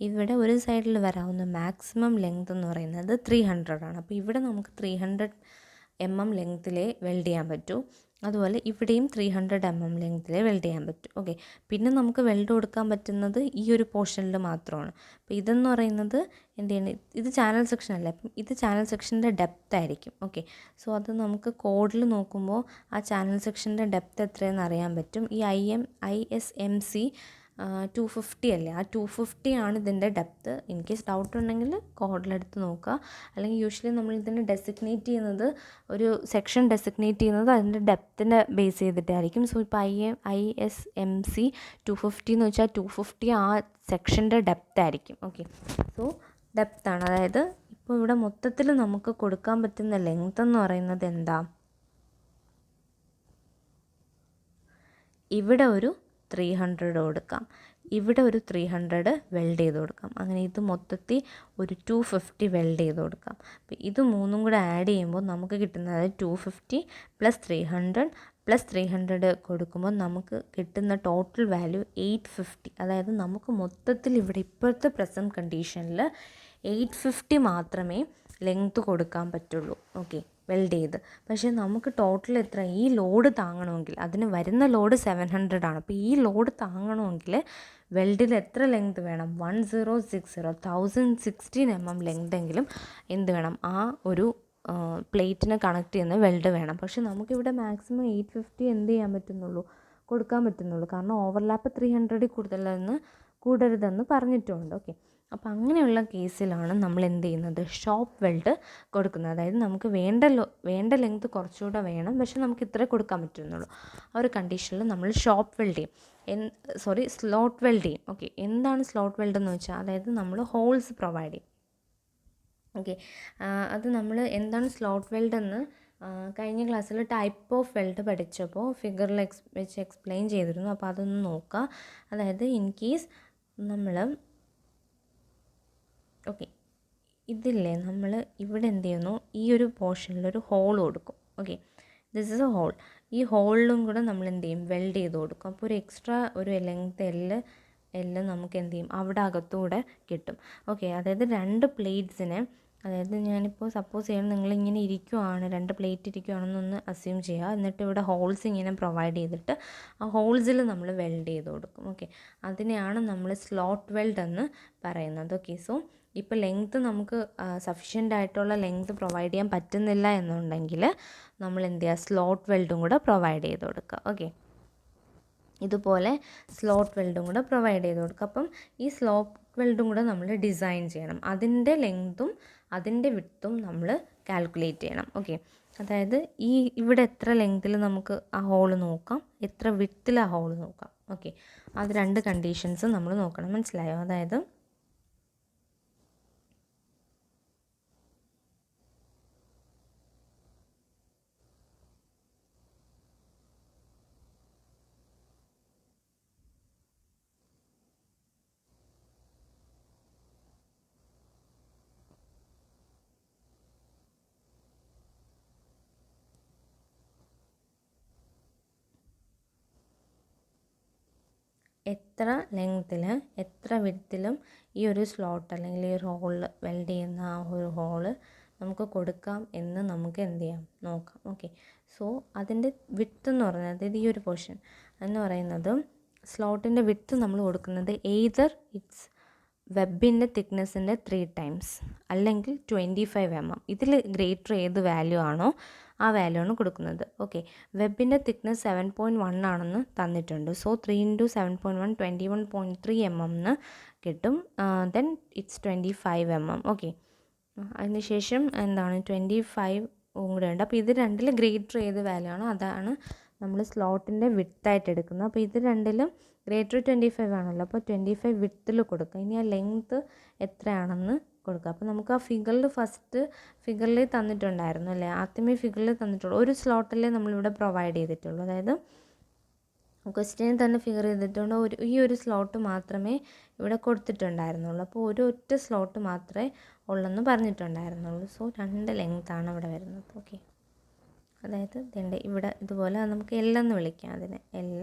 ഇവിടെ ഒരു സൈഡിൽ വരാവുന്ന മാക്സിമം ലെങ്ത് എന്ന് പറയുന്നത് 300 ആണ്. അപ്പോൾ ഇവിടെ നമുക്ക് 300 mm ലെങ്ത്തിലേ വെൽഡ് ചെയ്യാൻ പറ്റൂ. അതുപോലെ ഇവിടെയും 300 mm ലെങ്ത്തിലേ വെൽഡ് ചെയ്യാൻ പറ്റും. ഓക്കെ, പിന്നെ നമുക്ക് വെൽഡ് കൊടുക്കാൻ പറ്റുന്നത് ഈ ഒരു പോർഷനിൽ മാത്രമാണ്. അപ്പോൾ ഇതെന്ന് പറയുന്നത് എന്ത് ചെയ്യണം? ഇത് ചാനൽ സെക്ഷൻ അല്ലേ, അപ്പം ഇത് ചാനൽ സെക്ഷൻ്റെ ഡെപ്ത് ആയിരിക്കും. ഓക്കെ, സോ അത് നമുക്ക് കോഡിൽ നോക്കുമ്പോൾ ആ ചാനൽ സെക്ഷൻ്റെ ഡെപ്ത് എത്രയെന്ന് അറിയാൻ പറ്റും. ഈ ISMC 250 അല്ലേ, ആ 250 ആണ് ഇതിൻ്റെ ഡെപ്ത്. ഇൻ കേസ് ഡൗട്ട് ഉണ്ടെങ്കിൽ കോഡിലെടുത്ത് നോക്കുക. അല്ലെങ്കിൽ യൂഷ്വലി നമ്മൾ ഇതിനെ ഡെസിഗ്നേറ്റ് ചെയ്യുന്നത്, ഒരു സെക്ഷൻ ഡെസിഗ്നേറ്റ് ചെയ്യുന്നത് അതിൻ്റെ ഡെപ്തിനെ ബേസ് ചെയ്തിട്ടായിരിക്കും. സോ ഇപ്പോൾ ISMC 250 എന്ന് വെച്ചാൽ 250 ആ സെക്ഷൻ്റെ ഡെപ്ത് ആയിരിക്കും. ഓക്കെ, സോ ഡെപ്താണ്. അതായത് ഇപ്പോൾ ഇവിടെ മൊത്തത്തിൽ നമുക്ക് കൊടുക്കാൻ പറ്റുന്ന ലെങ്ത് എന്ന് പറയുന്നത് എന്താ? ഇവിടെ ഒരു 300 കൊടുക്കാം, ഇവിടെ ഒരു 300 വെൽഡ് ചെയ്ത് കൊടുക്കാം. അങ്ങനെ ഇത് മൊത്തത്തിൽ ഒരു 250 വെൽഡ് ചെയ്ത് കൊടുക്കാം. അപ്പോൾ ഇത് മൂന്നും കൂടെ ആഡ് ചെയ്യുമ്പോൾ നമുക്ക് കിട്ടുന്നത് 250 + 300 + 300 കൊടുക്കുമ്പോൾ നമുക്ക് കിട്ടുന്ന ടോട്ടൽ വാല്യൂ 850. അതായത് നമുക്ക് മൊത്തത്തിൽ ഇവിടെ ഇപ്പോഴത്തെ പ്രസൻറ്റ് കണ്ടീഷനിൽ 850 മാത്രമേ ലെങ്ത്ത് കൊടുക്കാൻ പറ്റുള്ളൂ. ഓക്കെ, വെൽഡ് ചെയ്ത്. പക്ഷേ നമുക്ക് ടോട്ടൽ എത്ര? ഈ ലോഡ് താങ്ങണമെങ്കിൽ, അതിന് വരുന്ന ലോഡ് 700 ആണ്. അപ്പോൾ ഈ ലോഡ് താങ്ങണമെങ്കിൽ വെൽഡിൽ എത്ര ലെങ്ത് വേണം? 1016 mm ലെങ്തെങ്കിലും എന്ത് വേണം? ആ ഒരു പ്ലേറ്റിനെ കണക്ട് ചെയ്യുന്ന വെൽഡ് വേണം. പക്ഷെ നമുക്കിവിടെ മാക്സിമം 850 എന്ത് ചെയ്യാൻ പറ്റുന്നുള്ളൂ? കൊടുക്കാൻ പറ്റുന്നുള്ളൂ. കാരണം ഓവർലാപ്പ് 300 കൂടരുതെന്ന് പറഞ്ഞിട്ടുണ്ട്. ഓക്കെ, അപ്പോൾ അങ്ങനെയുള്ള കേസിലാണ് നമ്മൾ എന്ത് ചെയ്യുന്നത്? ഷോപ്പ് വെൽഡ് കൊടുക്കുന്നത്. അതായത് നമുക്ക് വേണ്ട ലെങ്ത് കുറച്ചുകൂടെ വേണം, പക്ഷെ നമുക്ക് ഇത്രേ കൊടുക്കാൻ പറ്റുന്നുള്ളൂ. ആ ഒരു കണ്ടീഷനിൽ നമ്മൾ ഷോപ്പ് വെൽഡ് ചെയ്യും, സ്ലോട്ട് വെൽഡ് ചെയ്യും. ഓക്കെ, എന്താണ് സ്ലോട്ട് വെൽഡ് എന്ന് വെച്ചാൽ, അതായത് നമ്മൾ ഹോൾസ് പ്രൊവൈഡ് ചെയ്യും. ഓക്കെ, അത് നമ്മൾ എന്താണ് സ്ലോട്ട് വെൽഡ് എന്ന് കഴിഞ്ഞ ക്ലാസ്സിൽ ടൈപ്പ് ഓഫ് വെൽഡ് പഠിച്ചപ്പോൾ ഫിഗറിൽ വെച്ച് എക്സ്പ്ലെയിൻ ചെയ്തിരുന്നു. അപ്പോൾ അതൊന്ന് നോക്കുക. അതായത് ഇൻ കേസ് നമ്മൾ ഓക്കെ, ഇതില്ലേ, നമ്മൾ ഇവിടെ എന്ത് ചെയ്യുന്നു? ഈ ഒരു പോർഷനിലൊരു ഹോൾ കൊടുക്കും. Okay, this is a hole. ഈ ഹോളിലും കൂടെ നമ്മൾ എന്ത് ചെയ്യും? വെൽഡ് ചെയ്ത് കൊടുക്കും. അപ്പോൾ ഒരു എക്സ്ട്രാ ഒരു ലെങ്ത് എല്ല് നമുക്ക് എന്ത് ചെയ്യും? അവിടെ അകത്തൂടെ കിട്ടും. ഓക്കെ, അതായത് 2 പ്ലേറ്റ്സിനെ, അതായത് ഞാനിപ്പോൾ സപ്പോസ് ചെയ്യണം, നിങ്ങളിങ്ങനെ ഇരിക്കുവാണ്, 2 പ്ലേറ്റ് ഇരിക്കുവാണെന്നൊന്ന് അസ്യൂം ചെയ്യുക. എന്നിട്ട് ഇവിടെ ഹോൾസ് ഇങ്ങനെ പ്രൊവൈഡ് ചെയ്തിട്ട് ആ ഹോൾസിൽ നമ്മൾ വെൽഡ് ചെയ്ത് കൊടുക്കും. ഓക്കെ, അതിനെയാണ് നമ്മൾ സ്ലോട്ട് വെൽഡ് എന്ന് പറയുന്നത്. ഓക്കെ, സോ ഇപ്പോൾ ലെങ്ത്ത് നമുക്ക് സഫിഷ്യൻ്റ് ആയിട്ടുള്ള ലെങ്ത്ത് പ്രൊവൈഡ് ചെയ്യാൻ പറ്റുന്നില്ല എന്നുണ്ടെങ്കിൽ നമ്മൾ എന്ത് ചെയ്യുക? സ്ലോട്ട് വെൽഡും കൂടെ പ്രൊവൈഡ് ചെയ്ത് കൊടുക്കുക. ഓക്കെ, ഇതുപോലെ സ്ലോട്ട് വെൽഡും കൂടെ പ്രൊവൈഡ് ചെയ്ത് കൊടുക്കുക. അപ്പം ഈ സ്ലോട്ട് വെൽഡും കൂടെ നമ്മൾ ഡിസൈൻ ചെയ്യണം. അതിൻ്റെ ലെങ്ത്തും അതിൻ്റെ വിഡ്ത്തും നമ്മൾ കാൽക്കുലേറ്റ് ചെയ്യണം. ഓക്കെ, അതായത് ഇവിടെ എത്ര ലെങ്ത്തിൽ നമുക്ക് ആ ഹോള് നോക്കാം, എത്ര വിഡ്ത്തിൽ ആ ഹോള് നോക്കാം. ഓക്കെ, അത് 2 കണ്ടീഷൻസ് നമ്മൾ നോക്കണം. മനസ്സിലായോ? അതായത് എത്ര ലെങ്ത്തിൽ എത്ര വിഡ്ത്തിലും ഈ ഒരു സ്ലോട്ട് അല്ലെങ്കിൽ ഈ ഒരു ഹോള് വെൽഡ് ചെയ്യുന്ന ആ ഒരു ഹോള് നമുക്ക് കൊടുക്കാം എന്ന് നമുക്ക് എന്ത് ചെയ്യാം, നോക്കാം. ഓക്കെ, സോ അതിൻ്റെ വിഡ്ത്ത് എന്ന് പറയുന്നത് ഇത് ഈ ഒരു പോർഷൻ എന്ന് പറയുന്നത് സ്ലോട്ടിൻ്റെ വിഡ്ത്ത് നമ്മൾ കൊടുക്കുന്നത് എയ്തർ ഇറ്റ്സ് വെബിൻ്റെ തിക്നെസ്സിൻ്റെ 3 times അല്ലെങ്കിൽ 25 mm. ഇതിൽ ഗ്രേറ്റർ ഏത് വാല്യൂ ആണോ ആ വാല്യൂ ആണ് കൊടുക്കുന്നത്. ഓക്കെ, വെബിൻ്റെ തിക്നെസ് 7.1 ആണെന്ന് തന്നിട്ടുണ്ട്. സോ 3 × 7.1 21.3 mm എന്ന് കിട്ടും. Then it's 25 mm. ഓക്കെ, അതിനുശേഷം എന്താണ് 25 കൂടെ ഉണ്ട്. അപ്പോൾ ഇത് രണ്ടിൽ ഗ്രേറ്റർ ഏത് വാല്യൂ ആണോ അതാണ് നമ്മൾ സ്ലോട്ടിൻ്റെ വിഡ്ത്തായിട്ട് എടുക്കുന്നത്. അപ്പോൾ ഇത് രണ്ടിലും ഗ്രേറ്റർ 25 ആണല്ലോ, അപ്പോൾ 25 വിഡ്ത്തിൽ കൊടുക്കുക. ഇനി ആ ലെങ്ത്ത് എത്രയാണെന്ന് കൊടുക്കുക. അപ്പോൾ നമുക്ക് ആ ഫിഗറിൽ ഫസ്റ്റ് ഫിഗറിൽ തന്നിട്ടുണ്ടായിരുന്നു അല്ലേ, ആദ്യമേ ഫിഗറിൽ തന്നിട്ടുള്ളൂ. ഒരു സ്ലോട്ടല്ലേ നമ്മളിവിടെ പ്രൊവൈഡ് ചെയ്തിട്ടുള്ളൂ. അതായത് ക്വസ്റ്റ്യനിൽ തന്നെ ഫിഗർ ചെയ്തിട്ടുണ്ട് ഈ ഒരു സ്ലോട്ട് മാത്രമേ ഇവിടെ കൊടുത്തിട്ടുണ്ടായിരുന്നുള്ളൂ. അപ്പോൾ ഒറ്റ സ്ലോട്ട് മാത്രമേ ഉള്ളെന്ന് പറഞ്ഞിട്ടുണ്ടായിരുന്നുള്ളൂ. സോ 2 ലെങ്ത്താണ് ഇവിടെ വരുന്നത്. ഓക്കെ, അതായത് ഇതിൻ്റെ ഇവിടെ ഇതുപോലെ നമുക്ക് L എന്ന് വിളിക്കാം അതിനെ. L,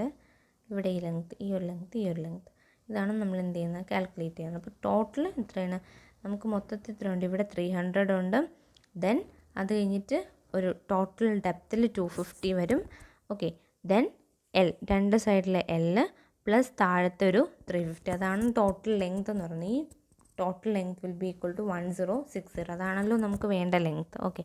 ഇവിടെ ഈ ലെങ്ത്ത്, ഈ ഒരു ലെങ്ത്ത്, ഈ ഒരു ലെങ്ത്ത്, ഇതാണ് നമ്മൾ എന്ത് ചെയ്യുന്നത്, കാൽക്കുലേറ്റ് ചെയ്യുന്നത്. അപ്പോൾ ടോട്ടൽ എത്രയാണ് നമുക്ക് മൊത്തത്തിൽ ഇത്രയുണ്ട്. ഇവിടെ 300 ഉണ്ട്. ദെൻ അത് കഴിഞ്ഞിട്ട് ഒരു ടോട്ടൽ ഡെപ്തിൽ 250 വരും. ഓക്കെ, ദെൻ L, 2 സൈഡിലെ L പ്ലസ് താഴത്തെ ഒരു 350, അതാണ് ടോട്ടൽ ലെങ്ത് എന്ന് പറയുന്നത്. ഈ total length will be equal to 1060. അതാണല്ലോ നമുക്ക് വേണ്ട ലെങ്ത്ത്. ഓക്കെ,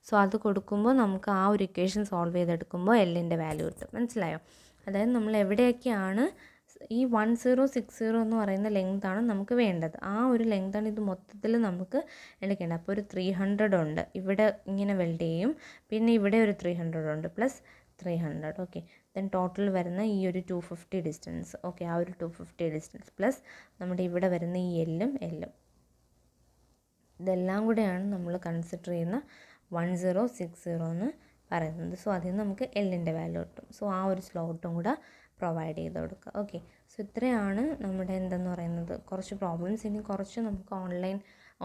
സോ അത് കൊടുക്കുമ്പോൾ നമുക്ക് ആ ഒരു ഇക്വേഷൻ സോൾവ് ചെയ്തെടുക്കുമ്പോൾ Lൻ്റെ വാല്യൂ കിട്ടും. മനസ്സിലായോ? അതായത് നമ്മൾ എവിടെയൊക്കെയാണ് ഈ 1060 എന്ന് പറയുന്ന ലെങ്താണ് നമുക്ക് വേണ്ടത്, ആ ഒരു ലെങ്താണ് ഇത് മൊത്തത്തിൽ നമുക്ക് എടുക്കേണ്ടത്. അപ്പോൾ ഒരു 300 ഉണ്ട് ഇവിടെ ഇങ്ങനെ വെൽഡ് ചെയ്യും, പിന്നെ ഇവിടെ ഒരു 300 ഉണ്ട് പ്ലസ് 300. ഓക്കെ, ദെൻ ടോട്ടൽ വരുന്ന ഈ ഒരു 250 ഡിസ്റ്റൻസ്. ഓക്കെ, ആ ഒരു 250 ഡിസ്റ്റൻസ് പ്ലസ് നമ്മുടെ ഇവിടെ വരുന്ന ഈ എല്ലും ഇതെല്ലാം കൂടെയാണ് നമ്മൾ കൺസിഡർ ചെയ്യുന്ന 1060 എന്ന് പറയുന്നത്. സോ അതിൽ നിന്ന് നമുക്ക് Lൻ്റെ വാല്യൂ കിട്ടും. സോ ആ ഒരു സ്ലോട്ടും കൂടെ പ്രൊവൈഡ് ചെയ്ത് കൊടുക്കുക. ഓക്കെ, സോ ഇത്രയാണ് നമ്മുടെ എന്തെന്ന് പറയുന്നത് കുറച്ച് പ്രോബ്ലംസ്. ഇനി കുറച്ച് നമുക്ക്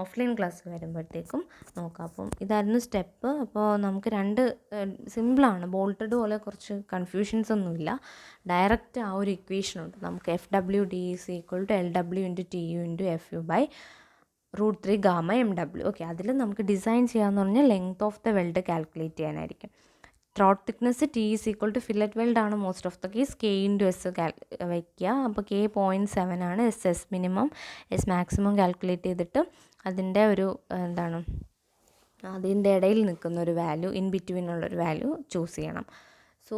ഓഫ്ലൈൻ ക്ലാസ് വരുമ്പോഴത്തേക്കും നോക്കാം. അപ്പം ഇതായിരുന്നു സ്റ്റെപ്പ്. അപ്പോൾ നമുക്ക് 2 സിമ്പിളാണ്, ബോൾട്ടഡ് പോലെ കുറച്ച് കൺഫ്യൂഷൻസ് ഒന്നുമില്ല. ഡയറക്റ്റ് ആ ഒരു ഇക്വേഷനുണ്ട് നമുക്ക്, FWD = LW × TU × FU/√3 gamma MW. Okay, അതിൽ നമുക്ക് ഡിസൈൻ ചെയ്യാമെന്ന് പറഞ്ഞാൽ length of the weld calculate ചെയ്യാനായിരിക്കും. Throat thickness T = fillet weld ആണ് most of the case. K × S വയ്ക്കുക. അപ്പോൾ K 0.7 ആണ്. S minimum S maximum calculate ചെയ്തിട്ട് അതിൻ്റെ ഒരു എന്താണ് അതിൻ്റെ ഇടയിൽ നിൽക്കുന്ന ഒരു വാല്യൂ, ഇൻ ബിറ്റ്വീൻ ഉള്ളൊരു വാല്യൂ ചൂസ് ചെയ്യണം. സോ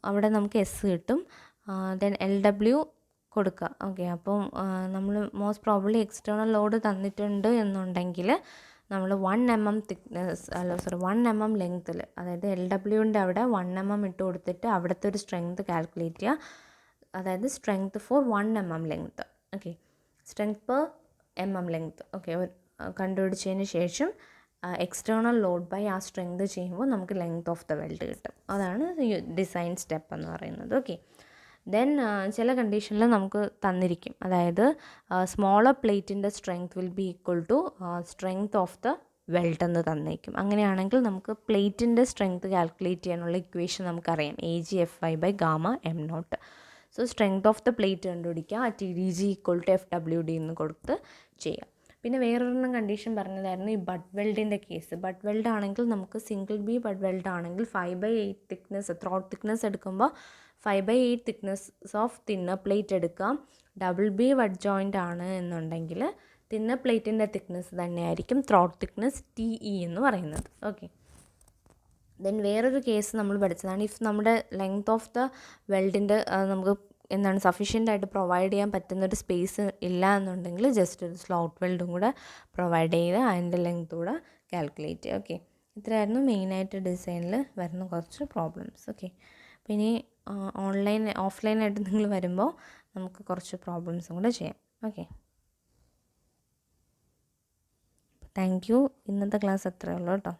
അവിടെ നമുക്ക് S കിട്ടും. ദെൻ LW കൊടുക്കുക. ഓക്കെ, അപ്പം നമ്മൾ മോസ്റ്റ് പ്രോബബ്ലി എക്സ്റ്റേണൽ ലോഡ് തന്നിട്ടുണ്ട് എന്നുണ്ടെങ്കിൽ നമ്മൾ 1 mm തിക്നെസ് 1 mm ലെങ്ത്തിൽ, അതായത് LWൻ്റെ അവിടെ 1 mm ഇട്ട് കൊടുത്തിട്ട് അവിടുത്തെ ഒരു സ്ട്രെങ്ത് കാൽക്കുലേറ്റ് ചെയ്യുക. അതായത് strength for 1 mm length. Okay, strength per mm length. Okay, കണ്ടുപിടിച്ചതിന് ശേഷം എക്സ്റ്റേണൽ ലോഡ് ബൈ ആ സ്ട്രെങ്ത് ചെയ്യുമ്പോൾ നമുക്ക് ലെങ്ത് ഓഫ് ദ വെൽഡ് കിട്ടും. അതാണ് ഡിസൈൻ സ്റ്റെപ്പ് എന്ന് പറയുന്നത്. ഓക്കെ, ദെൻ ചില കണ്ടീഷനിൽ നമുക്ക് തന്നിരിക്കും, അതായത് സ്മോളർ പ്ലേറ്റിൻ്റെ strength will be equal to strength of the weld എന്ന് തന്നിരിക്കും. അങ്ങനെയാണെങ്കിൽ നമുക്ക് പ്ലേറ്റിൻ്റെ സ്ട്രെങ്ത് കാൽക്കുലേറ്റ് ചെയ്യാനുള്ള ഇക്വേഷൻ നമുക്കറിയാം, AgFi/γm0. So strength of the plate കണ്ടുപിടിക്കുക, TDG = FWD എന്ന് കൊടുത്ത് ചെയ്യാം. പിന്നെ വേറൊരെണ്ണം കണ്ടീഷൻ പറഞ്ഞതായിരുന്നു ഈ ബഡ് വെൽഡിൻ്റെ കേസ്. ബഡ് വെൽഡ് ആണെങ്കിൽ നമുക്ക് സിംഗിൾ ബി ബഡ് വെൽഡ് ആണെങ്കിൽ 5/8 തിക്നെസ് ത്രോട്ട് തിക്നെസ് എടുക്കുമ്പോൾ 5/8 തിക്നെസ് ഓഫ് തിന്നർ പ്ലേറ്റ് എടുക്കാം. ഡബിൾ ബി ബഡ് ജോയിൻ്റ് ആണ് എന്നുണ്ടെങ്കിൽ തിന്നർ പ്ലേറ്റിൻ്റെ തിക്നെസ് തന്നെയായിരിക്കും ത്രോട്ട് തിക്നെസ് TE എന്ന് പറയുന്നത്. ഓക്കെ, ദെൻ വേറൊരു കേസ് നമ്മൾ പഠിച്ചതാണ്, ഇഫ് നമ്മുടെ ലെങ്ത് ഓഫ് ദ വെൽഡിൻ്റെ നമുക്ക് എന്താണ് സഫീഷ്യൻ്റ് ആയിട്ട് പ്രൊവൈഡ് ചെയ്യാൻ പറ്റുന്നൊരു സ്പേസ് ഇല്ല എന്നുണ്ടെങ്കിൽ ജസ്റ്റ് ഒരു സ്ലോട്ട് വെൽഡും കൂടെ പ്രൊവൈഡ് ചെയ്ത് അതിൻ്റെ ലെങ്ത് കൂടെ കാൽക്കുലേറ്റ് ചെയ്യുക. ഓക്കെ, ഇത്രയായിരുന്നു മെയിനായിട്ട് ഡിസൈനിൽ വരുന്ന കുറച്ച് പ്രോബ്ലംസ്. ഓക്കെ, അപ്പോൾ ഇനി ഓഫ്ലൈനായിട്ട് നിങ്ങൾ വരുമ്പോൾ നമുക്ക് കുറച്ച് പ്രോബ്ലംസും കൂടെ ചെയ്യാം. Okay, thank you. ഇന്നത്തെ ക്ലാസ് അത്രയേ ഉള്ളൂ കേട്ടോ.